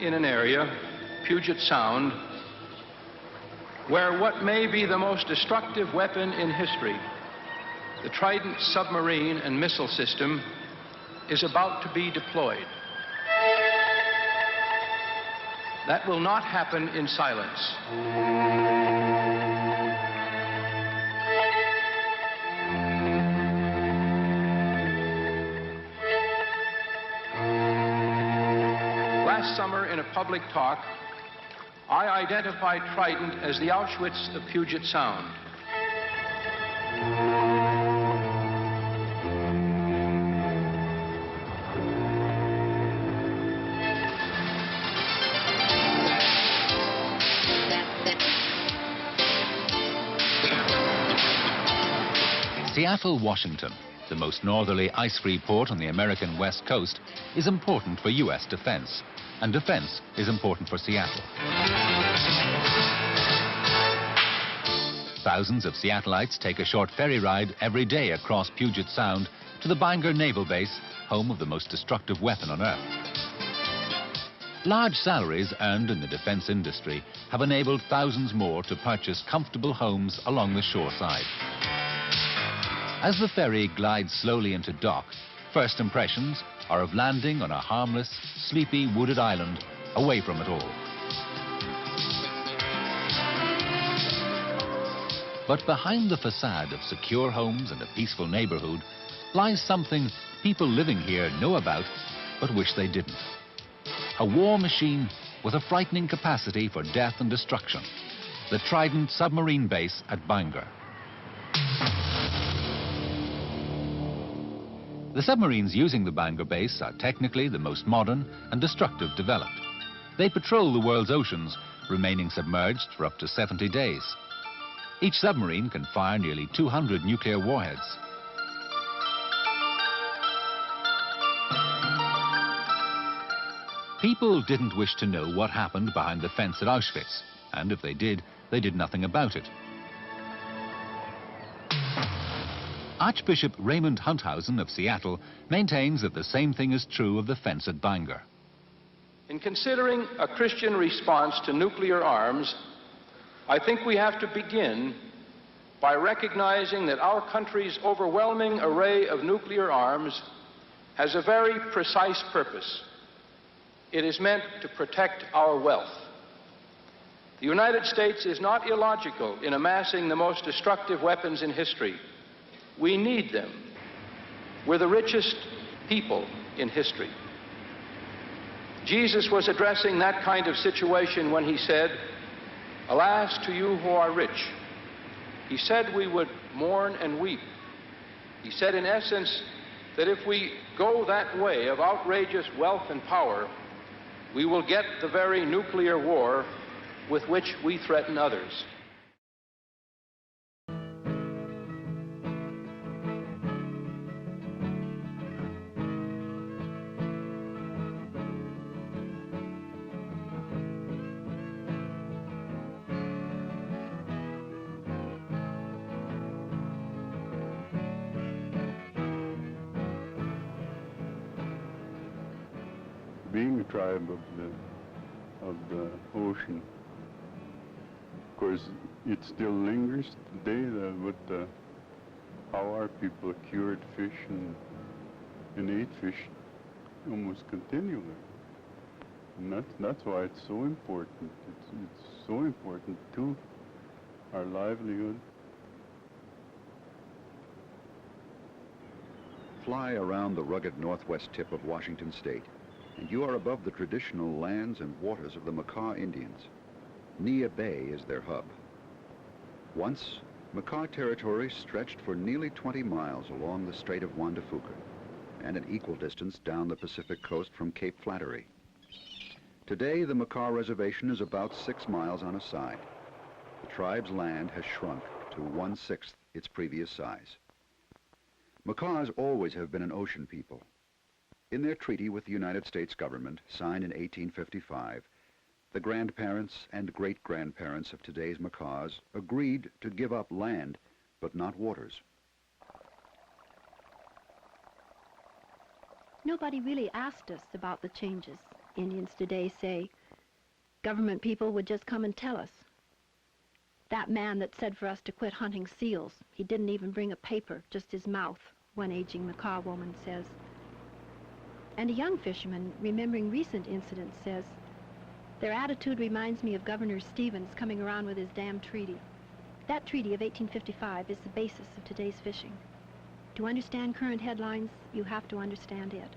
In an area, Puget Sound, where what may be the most destructive weapon in history, the Trident submarine and missile system, is about to be deployed. That will not happen in silence. Last summer, in a public talk, I identified Trident as the Auschwitz of Puget Sound. Seattle, Washington, the most northerly ice-free port on the American West Coast, is important for U.S. defense, and defense is important for Seattle. Thousands of Seattleites take a short ferry ride every day across Puget Sound to the Bangor Naval Base, home of the most destructive weapon on Earth. Large salaries earned in the defense industry have enabled thousands more to purchase comfortable homes along the shoreside. As the ferry glides slowly into dock, first impressions are of landing on a harmless, sleepy, wooded island away from it all. But behind the facade of secure homes and a peaceful neighborhood lies something people living here know about but wish they didn't. A war machine with a frightening capacity for death and destruction. The Trident submarine base at Bangor. The submarines using the Bangor base are technically the most modern and destructive developed. They patrol the world's oceans, remaining submerged for up to 70 days. Each submarine can fire nearly 200 nuclear warheads. People didn't wish to know what happened behind the fence at Auschwitz, and if they did nothing about it. Archbishop Raymond Hunthausen of Seattle maintains that the same thing is true of the fence at Bangor. In considering a Christian response to nuclear arms, I think we have to begin by recognizing that our country's overwhelming array of nuclear arms has a very precise purpose. It is meant to protect our wealth. The United States is not illogical in amassing the most destructive weapons in history. We need them. We're the richest people in history. Jesus was addressing that kind of situation when he said, "Alas to you who are rich." He said we would mourn and weep. He said, in essence, that if we go that way of outrageous wealth and power, we will get the very nuclear war with which we threaten others. Being a tribe of the ocean, of course, it still lingers today with how our people cured fish and ate fish almost continually. And that's why it's so important. It's so important to our livelihood. Fly around the rugged northwest tip of Washington State, and you are above the traditional lands and waters of the Makah Indians. Nia Bay is their hub. Once, Makah territory stretched for nearly 20 miles along the Strait of Juan de Fuca, and an equal distance down the Pacific coast from Cape Flattery. Today, the Makah Reservation is about 6 miles on a side. The tribe's land has shrunk to 1/6 its previous size. Makahs always have been an ocean people. In their treaty with the United States government, signed in 1855, the grandparents and great-grandparents of today's Makahs agreed to give up land, but not waters. Nobody really asked us about the changes. Indians today say, government people would just come and tell us. That man that said for us to quit hunting seals, he didn't even bring a paper, just his mouth, one aging Makah woman says. And a young fisherman, remembering recent incidents, says, their attitude reminds me of Governor Stevens coming around with his damn treaty. That treaty of 1855 is the basis of today's fishing. To understand current headlines, you have to understand it.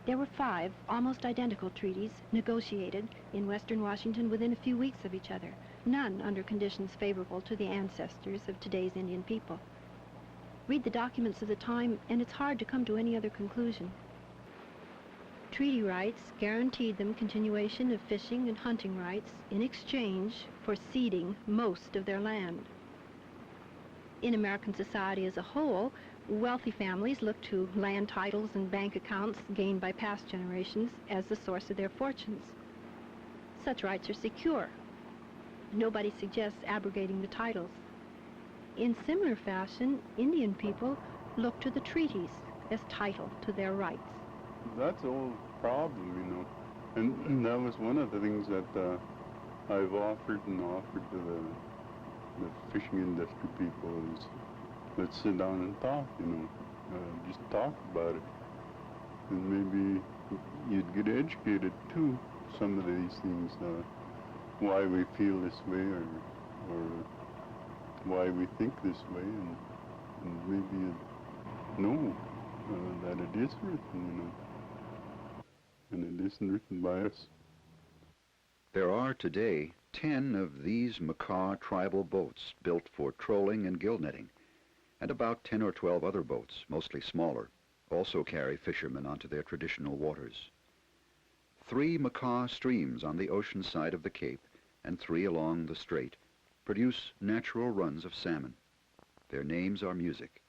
There were 5 almost identical treaties negotiated in western Washington within a few weeks of each other, none under conditions favorable to the ancestors of today's Indian people. Read the documents of the time, and it's hard to come to any other conclusion. Treaty rights guaranteed them continuation of fishing and hunting rights in exchange for ceding most of their land. In American society as a whole, wealthy families look to land titles and bank accounts gained by past generations as the source of their fortunes. Such rights are secure. Nobody suggests abrogating the titles. In similar fashion, Indian people look to the treaties as title to their rights. That's all problem, you know. And that was one of the things that I've offered to the fishing industry people is let's sit down and talk, you know, just talk about it. And maybe you'd get educated too, some of these things, why we feel this way or why we think this way, and maybe you'd know that it is written, you know, and it isn't written by us. There are today 10 of these Makah tribal boats built for trolling and gill netting, and about 10 or 12 other boats, mostly smaller, also carry fishermen onto their traditional waters. 3 Makah streams on the ocean side of the Cape and 3 along the Strait produce natural runs of salmon. Their names are music: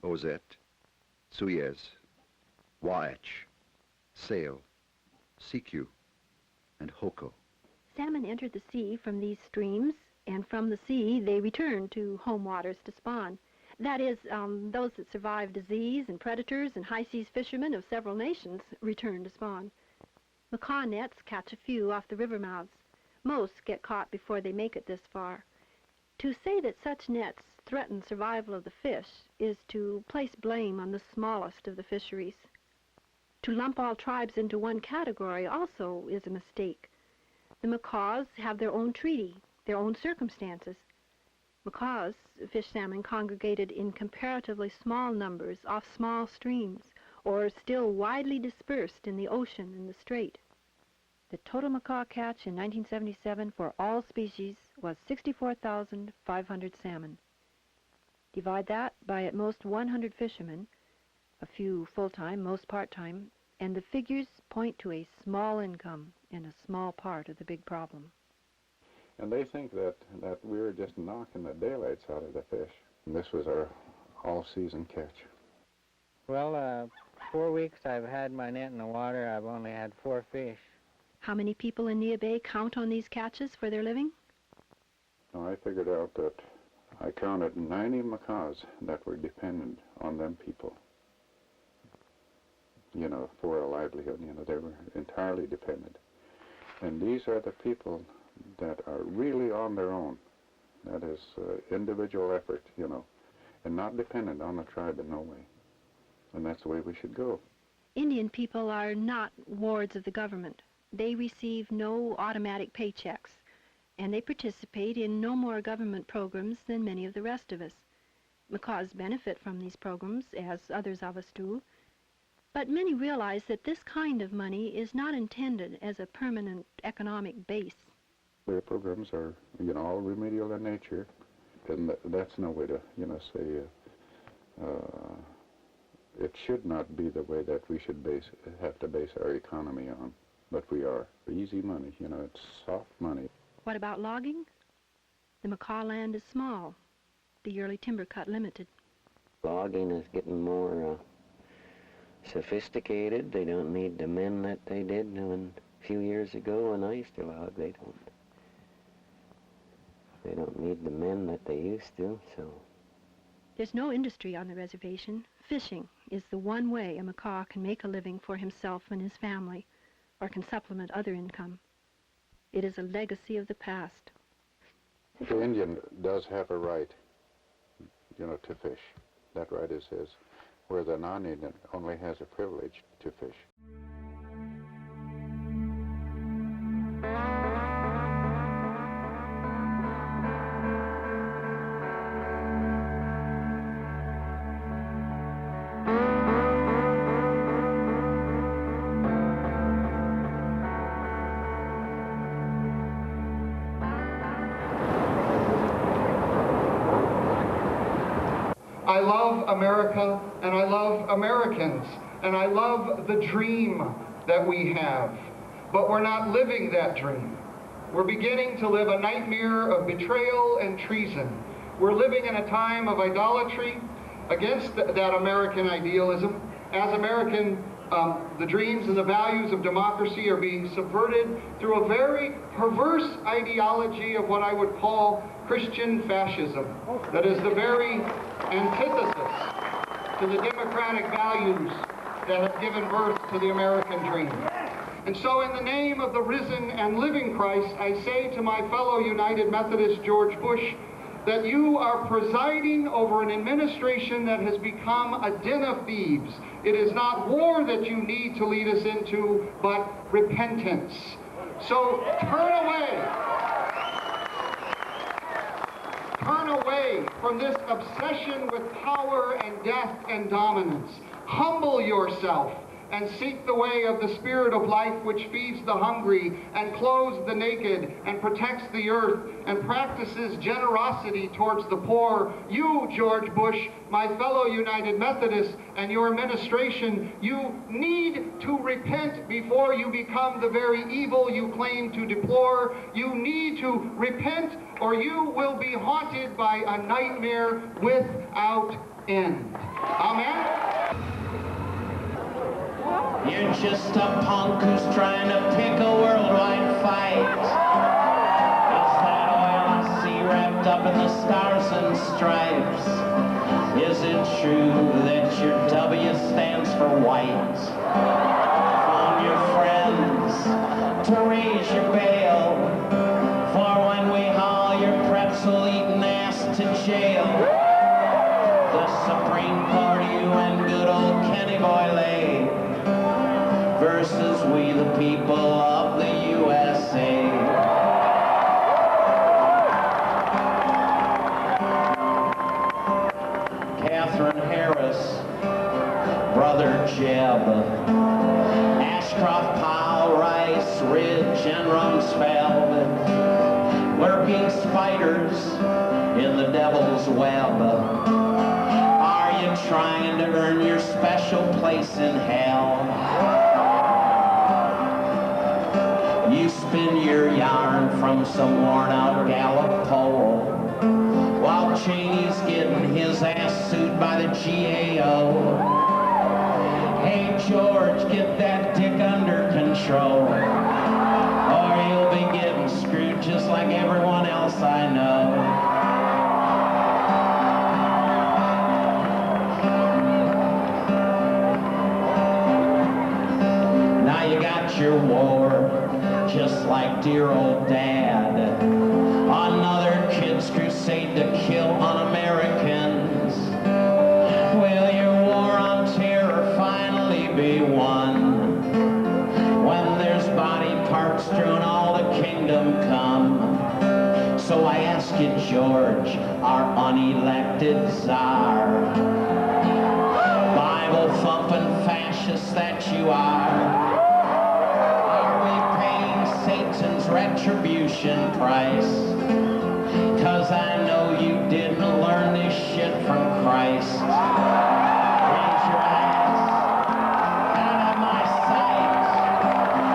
Ozette, Suyez, Waach, Sail, Siku, and Hoko. Salmon enter the sea from these streams, and from the sea they return to home waters to spawn. That is, those that survive disease and predators and high seas fishermen of several nations return to spawn. Makah nets catch a few off the river mouths. Most get caught before they make it this far. To say that such nets threaten survival of the fish is to place blame on the smallest of the fisheries. To lump all tribes into one category also is a mistake. The Makahs have their own treaty, their own circumstances. Makahs, fish salmon, congregated in comparatively small numbers off small streams, or still widely dispersed in the ocean and the strait. The total Makah catch in 1977 for all species was 64,500 salmon. Divide that by at most 100 fishermen, a few full-time, most part-time, and the figures point to a small income in a small part of the big problem. And they think that we were just knocking the daylights out of the fish. And this was our all-season catch. Well, 4 weeks I've had my net in the water. I've only had 4 fish. How many people in Nia Bay count on these catches for their living? Now, I figured out that I counted 90 Makahs that were dependent on them people, you know, for a livelihood. You know, they were entirely dependent. And these are the people that are really on their own. That is individual effort, you know, and not dependent on the tribe in no way. And that's the way we should go. Indian people are not wards of the government. They receive no automatic paychecks, and they participate in no more government programs than many of the rest of us. Makahs benefit from these programs, as others of us do, but many realize that this kind of money is not intended as a permanent economic base. Their programs are, you know, all remedial in nature, and that's no way to, you know, say it should not be the way that we should have to base our economy on. But we are. Easy money, you know, it's soft money. What about logging? The Makah land is small, the yearly timber cut limited. Logging is getting more sophisticated. They don't need the men that they did a few years ago when I used to log. They don't need the men that they used to, so. There's no industry on the reservation. Fishing is the one way a Makah can make a living for himself and his family, or can supplement other income. It is a legacy of the past. The Indian does have a right, you know, to fish. That right is his, where the non-Indian only has a privilege to fish. I love America, and I love Americans, and I love the dream that we have. But we're not living that dream. We're beginning to live a nightmare of betrayal and treason. We're living in a time of idolatry against that American idealism. As American, the dreams and the values of democracy are being subverted through a very perverse ideology of what I would call Christian fascism. That is the very antithesis to the democratic values that have given birth to the American dream. And so in the name of the risen and living Christ, I say to my fellow United Methodist George Bush that you are presiding over an administration that has become a den of thieves. It is not war that you need to lead us into, but repentance. So turn away. Turn away from this obsession with power and death and dominance. Humble yourself and seek the way of the Spirit of life, which feeds the hungry and clothes the naked and protects the earth and practices generosity towards the poor. You, George Bush, my fellow United Methodists, and your administration, you need to repent before you become the very evil you claim to deplore. You need to repent, or you will be haunted by a nightmare without end. Amen? You're just a punk who's trying to pick a worldwide fight. Is that oil I see wrapped up in the stars and stripes? Is it true that your W stands for white? Phone your friends to raise your bail, for when we haul your pretzel-eating ass to jail, the Supreme Court, you and good old Kenny Boyle, versus we the people of the USA. Catherine Harris, Brother Jeb, Ashcroft, Powell, Rice, Ridge, and Rumsfeld, lurking spiders in the devil's web. Are you trying to earn your special place in hell? You spin your yarn from some worn-out Gallup poll, while Cheney's getting his ass sued by the GAO. Hey, George, get that dick under control, or you'll be getting screwed just like everyone else I know. Now you got your war, just like dear old Dad. Another kid's crusade to kill un-Americans. Will your war on terror finally be won? When there's body parts strewn all the kingdom come. So I ask you, George, our unelected czar, Bible-thumping fascist that you are, Satan's retribution price? 'Cause I know you didn't learn this shit from Christ. Raise your ass out of my sight.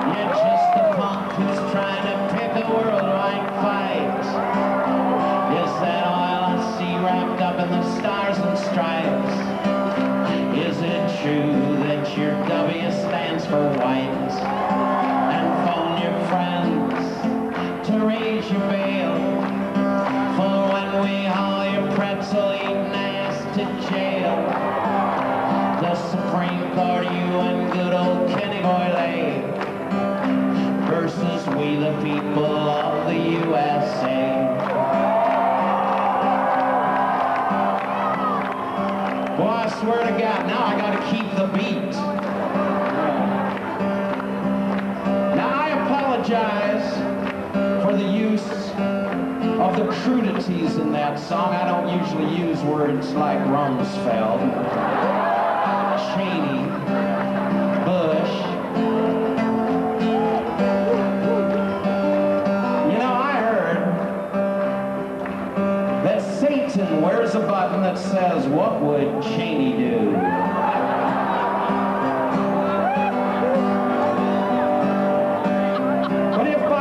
You're just a punk who's trying to pick a worldwide fight. Is that oil I see wrapped up in the stars and stripes? Is it true that your W stands for white? Friends to raise your bail, for when we haul your pretzel-eating ass to jail, the Supreme Court, you and good old Kenny Boyle, versus we the people of the USA. Boy, I swear to God, now I gotta keep the beat. For the use of the crudities in that song. I don't usually use words like Rumsfeld, Cheney, Bush. You know, I heard that Satan wears a button that says, "What would Cheney do?"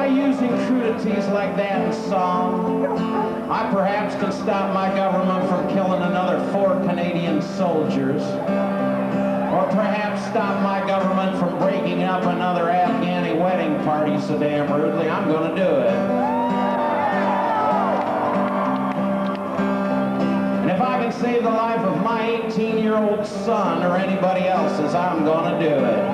Using crudities like that in song, I perhaps could stop my government from killing another 4 Canadian soldiers. Or perhaps stop my government from breaking up another Afghani wedding party so damn rudely. I'm going to do it. And if I can save the life of my 18-year-old son or anybody else's, I'm going to do it.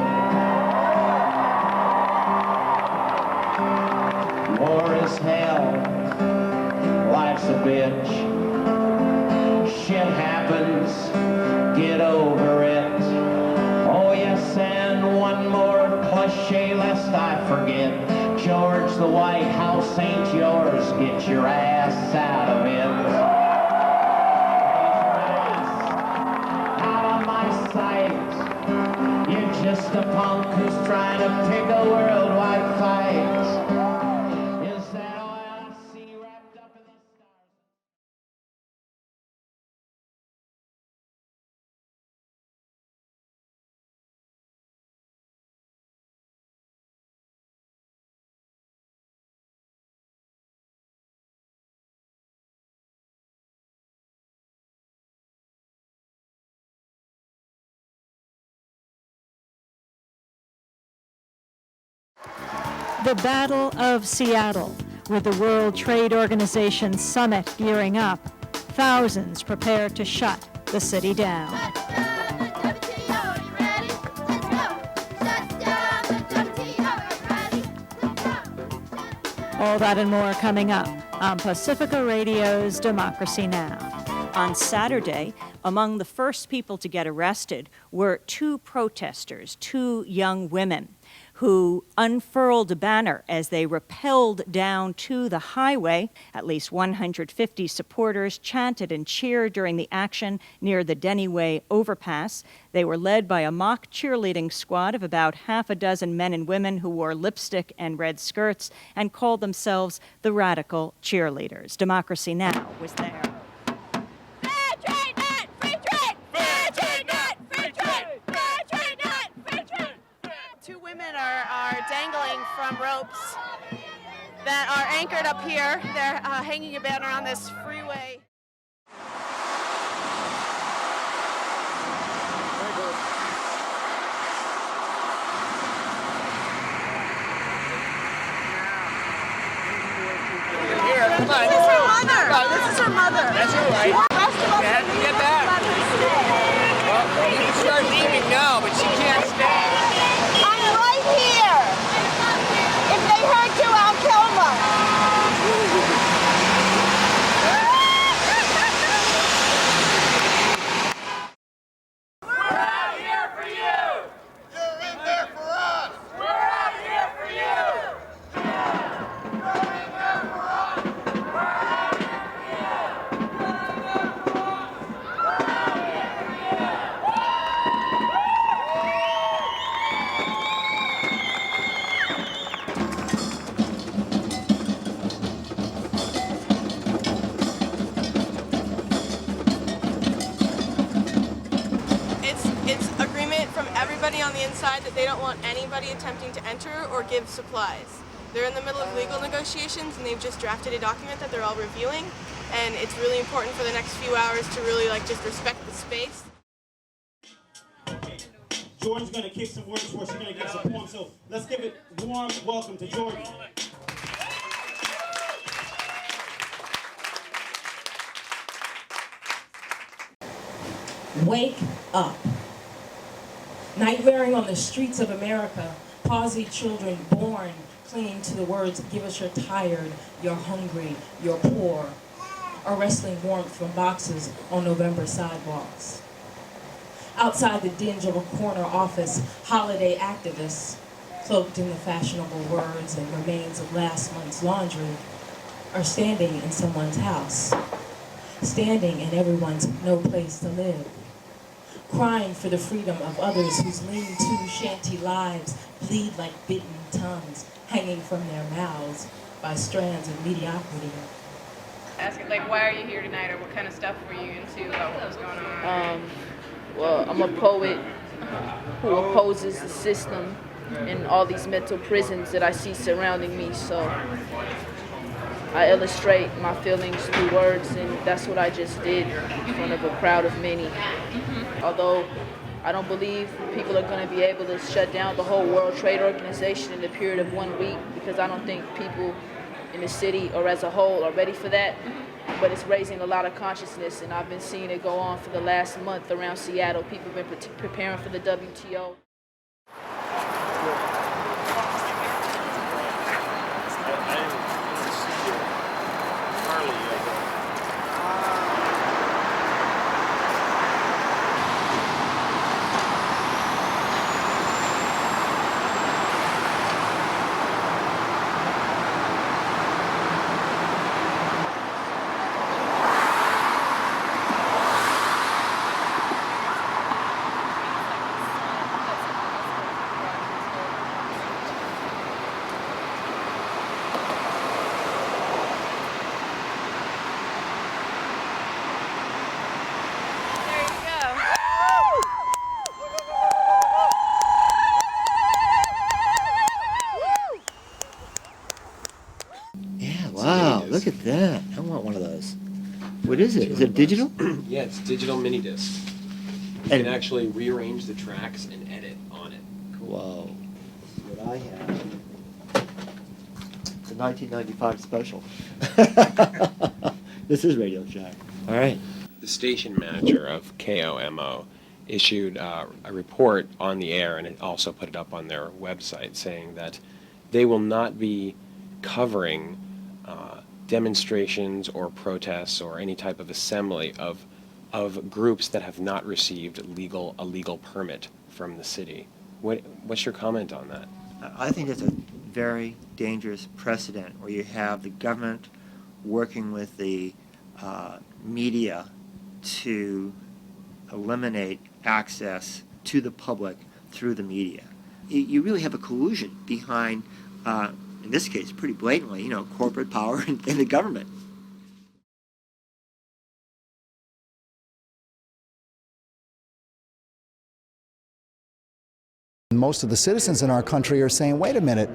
War is hell. Life's a bitch. Shit happens. Get over it. Oh yes, and one more cliche lest I forget. George, the White House ain't yours. Get your ass out of it. You're just a punk who's trying to pick a worldwide fight. Is that oil I see wrapped up in the stars? The Battle of Seattle, with the World Trade Organization summit gearing up, thousands prepare to shut the city down. All that and more coming up on Pacifica Radio's Democracy Now! On Saturday, among the first people to get arrested were 2 protesters, 2 young women, who unfurled a banner as they rappelled down to the highway. At least 150 supporters chanted and cheered during the action near the Denny Way overpass. They were led by a mock cheerleading squad of about half a dozen men and women who wore lipstick and red skirts and called themselves the Radical Cheerleaders. Democracy Now! Was there. Dangling from ropes that are anchored up here. They're hanging a banner on this freeway. Here, come on. This is her mother. This is her mother. That's all right. The rest of us You have to get back. Well, you can start leaving now, but she can't stay. I'm right here. If they hurt you, I'll kill them. We're out here for you. You're in there for us. We're out here for you. You're in there for us. We're out here for you. You're in there for us. We're out here for you. It's agreement from everybody on the inside that they don't want anybody attempting to enter or give supplies. They're in the middle of legal negotiations and they've just drafted a document that they're all reviewing, and it's really important for the next few hours to really just respect the space. Jordan's going to kick some words for us. She's going to get some poems. So let's give it a warm welcome to Jordan. Wake up. Nightmaring on the streets of America, palsied children born clinging to the words, give us you're tired, you're hungry, you're poor, are wrestling warmth from boxes on November sidewalks. Outside the dinge of a corner office, holiday activists, cloaked in the fashionable words and remains of last month's laundry, are standing in someone's house, standing in everyone's no place to live, crying for the freedom of others whose lean-to shanty lives bleed like bitten tongues hanging from their mouths by strands of mediocrity. Asking, why are you here tonight, or what kind of stuff were you into, what was going on? Well, I'm a poet who opposes the system and all these mental prisons that I see surrounding me, so I illustrate my feelings through words, and that's what I just did in front of a crowd of many. Although I don't believe people are going to be able to shut down the whole World Trade Organization in the period of 1 week, because I don't think people in the city or as a whole are ready for that. But it's raising a lot of consciousness, and I've been seeing it go on for the last month around Seattle. People have been preparing for the WTO. Wow, look at that. I want one of those. What is it? Is it digital? Yeah, it's digital mini disc. You can actually rearrange the tracks and edit on it. Whoa. What I have. It's a 1995 special. This is Radio Shack. All right. The station manager of KOMO issued a report on the air, and it also put it up on their website, saying that they will not be covering demonstrations or protests or any type of assembly of groups that have not received a legal permit from the city. What's your comment on that? I think that's a very dangerous precedent where you have the government working with the media to eliminate access to the public through the media. You really have a collusion behind, in this case, pretty blatantly, corporate power in the government. Most of the citizens in our country are saying, wait a minute,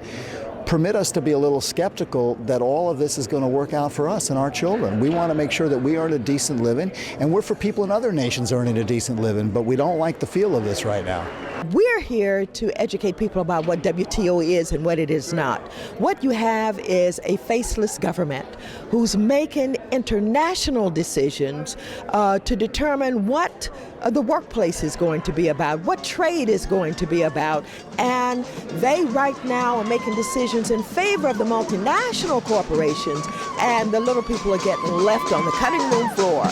permit us to be a little skeptical that all of this is going to work out for us and our children. We want to make sure that we earn a decent living, and we're for people in other nations earning a decent living, but we don't like the feel of this right now. We're here to educate people about what WTO is and what it is not. What you have is a faceless government who's making international decisions to determine what the workplace is going to be about, what trade is going to be about, and they right now are making decisions in favor of the multinational corporations, and the little people are getting left on the cutting room floor.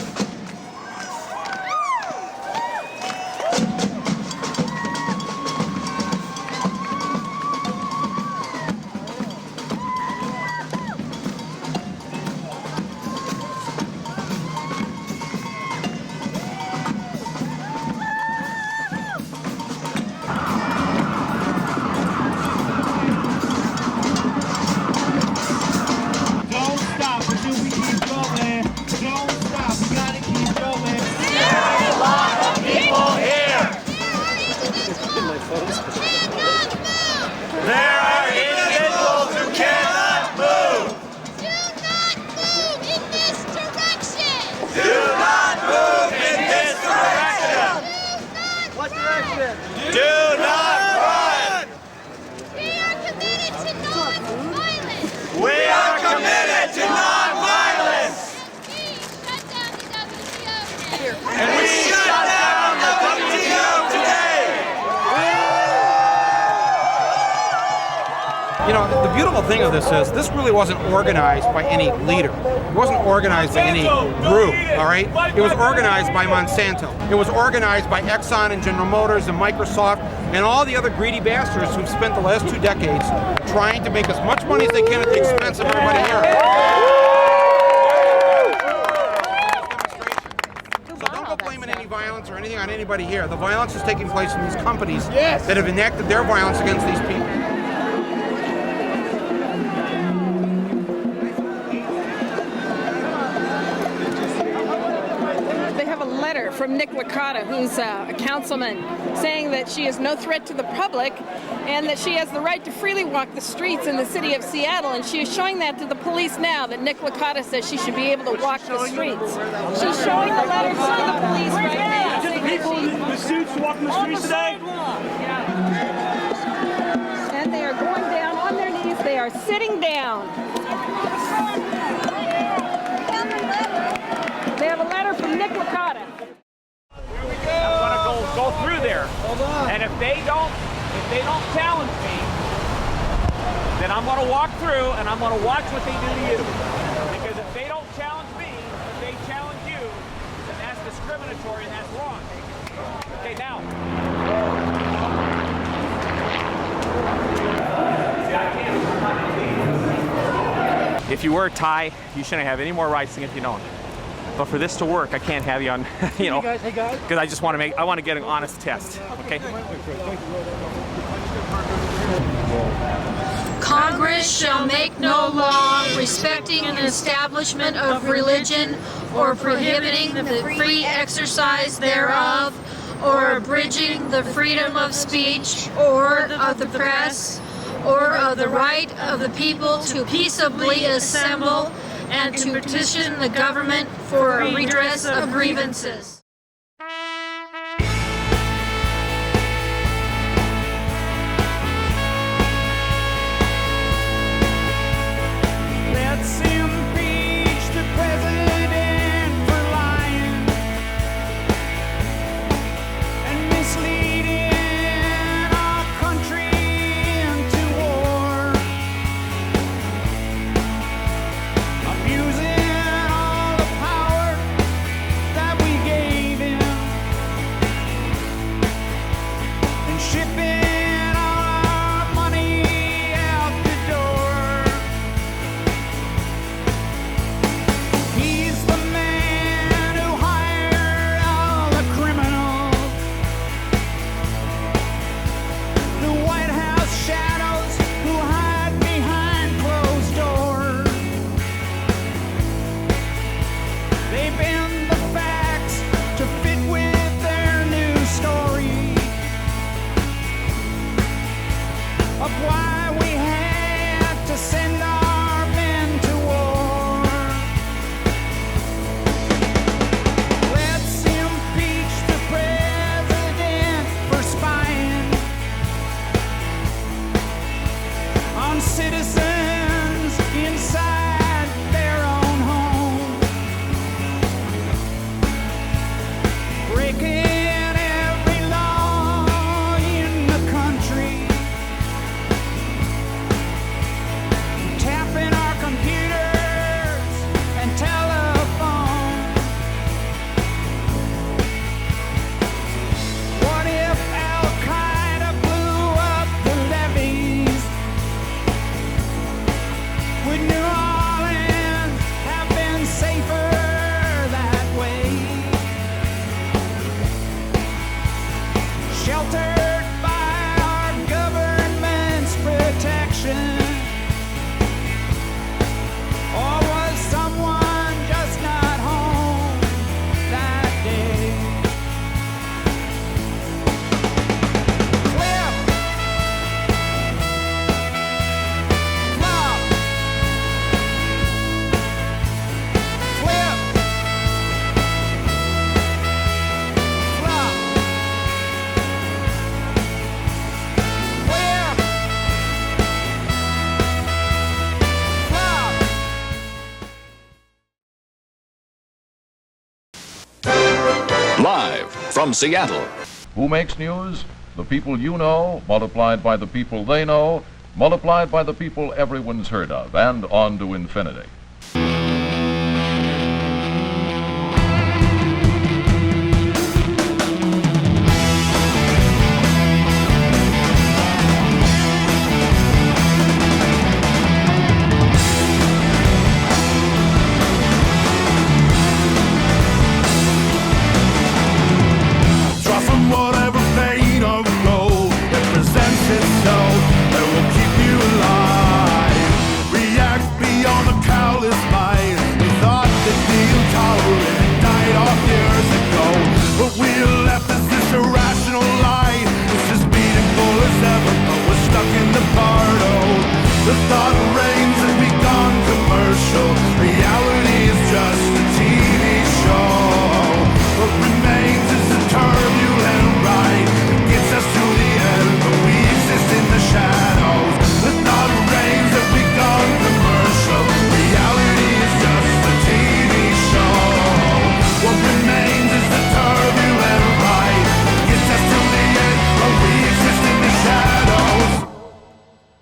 The beautiful thing of this really wasn't organized by any leader. It wasn't organized by any group, all right? It was organized by Monsanto. It was organized by Exxon and General Motors and Microsoft and all the other greedy bastards who've spent the last 2 decades trying to make as much money as they can at the expense of everybody here. So don't go blaming any violence or anything on anybody here. The violence is taking place in these companies that have enacted their violence against these people. From Nick Licata, who's a councilman, saying that she is no threat to the public and that she has the right to freely walk the streets in the city of Seattle, and she is showing that to the police now, that Nick Licata says she should be able to walk the streets. She's showing the letters to the police right now. Just people in the suits walking the streets today? And they are going down on their knees. They are sitting down. They have a letter from Nick Licata. I'm gonna go through there, and if they don't challenge me, then I'm gonna walk through and I'm gonna watch what they do to you. Because if they don't challenge me, if they challenge you, then that's discriminatory and that's wrong. Okay, now. If you wear a tie, you shouldn't have any more rights than if you don't. But for this to work, I can't have you on, you know, because I just want to I want to get an honest test, okay? Congress shall make no law respecting an establishment of religion or prohibiting the free exercise thereof or abridging the freedom of speech or of the press or of the right of the people to peaceably assemble and to petition the government for a redress of grievances. Let's impeach the president for lying and misleading our country into war, abusing all the power that we gave him, and shipping our money out the door. He's the man who hired all the criminals, the White House shadows who hide behind closed doors. They bend the facts to fit with their new story of why we had to send our men to war. Let's impeach the president for spying on citizens inside their own home, breaking every law in the country, tapping our computers and telephones. What if Al-Qaeda blew up the levees? Would New Orleans have been safer that way? Sheltered by our government's protection, or was someone just not home that day? Flip, flop, flip, flop, flip, flop. Live from Seattle. Who makes news? The people you know, multiplied by the people they know, multiplied by the people everyone's heard of, and on to infinity.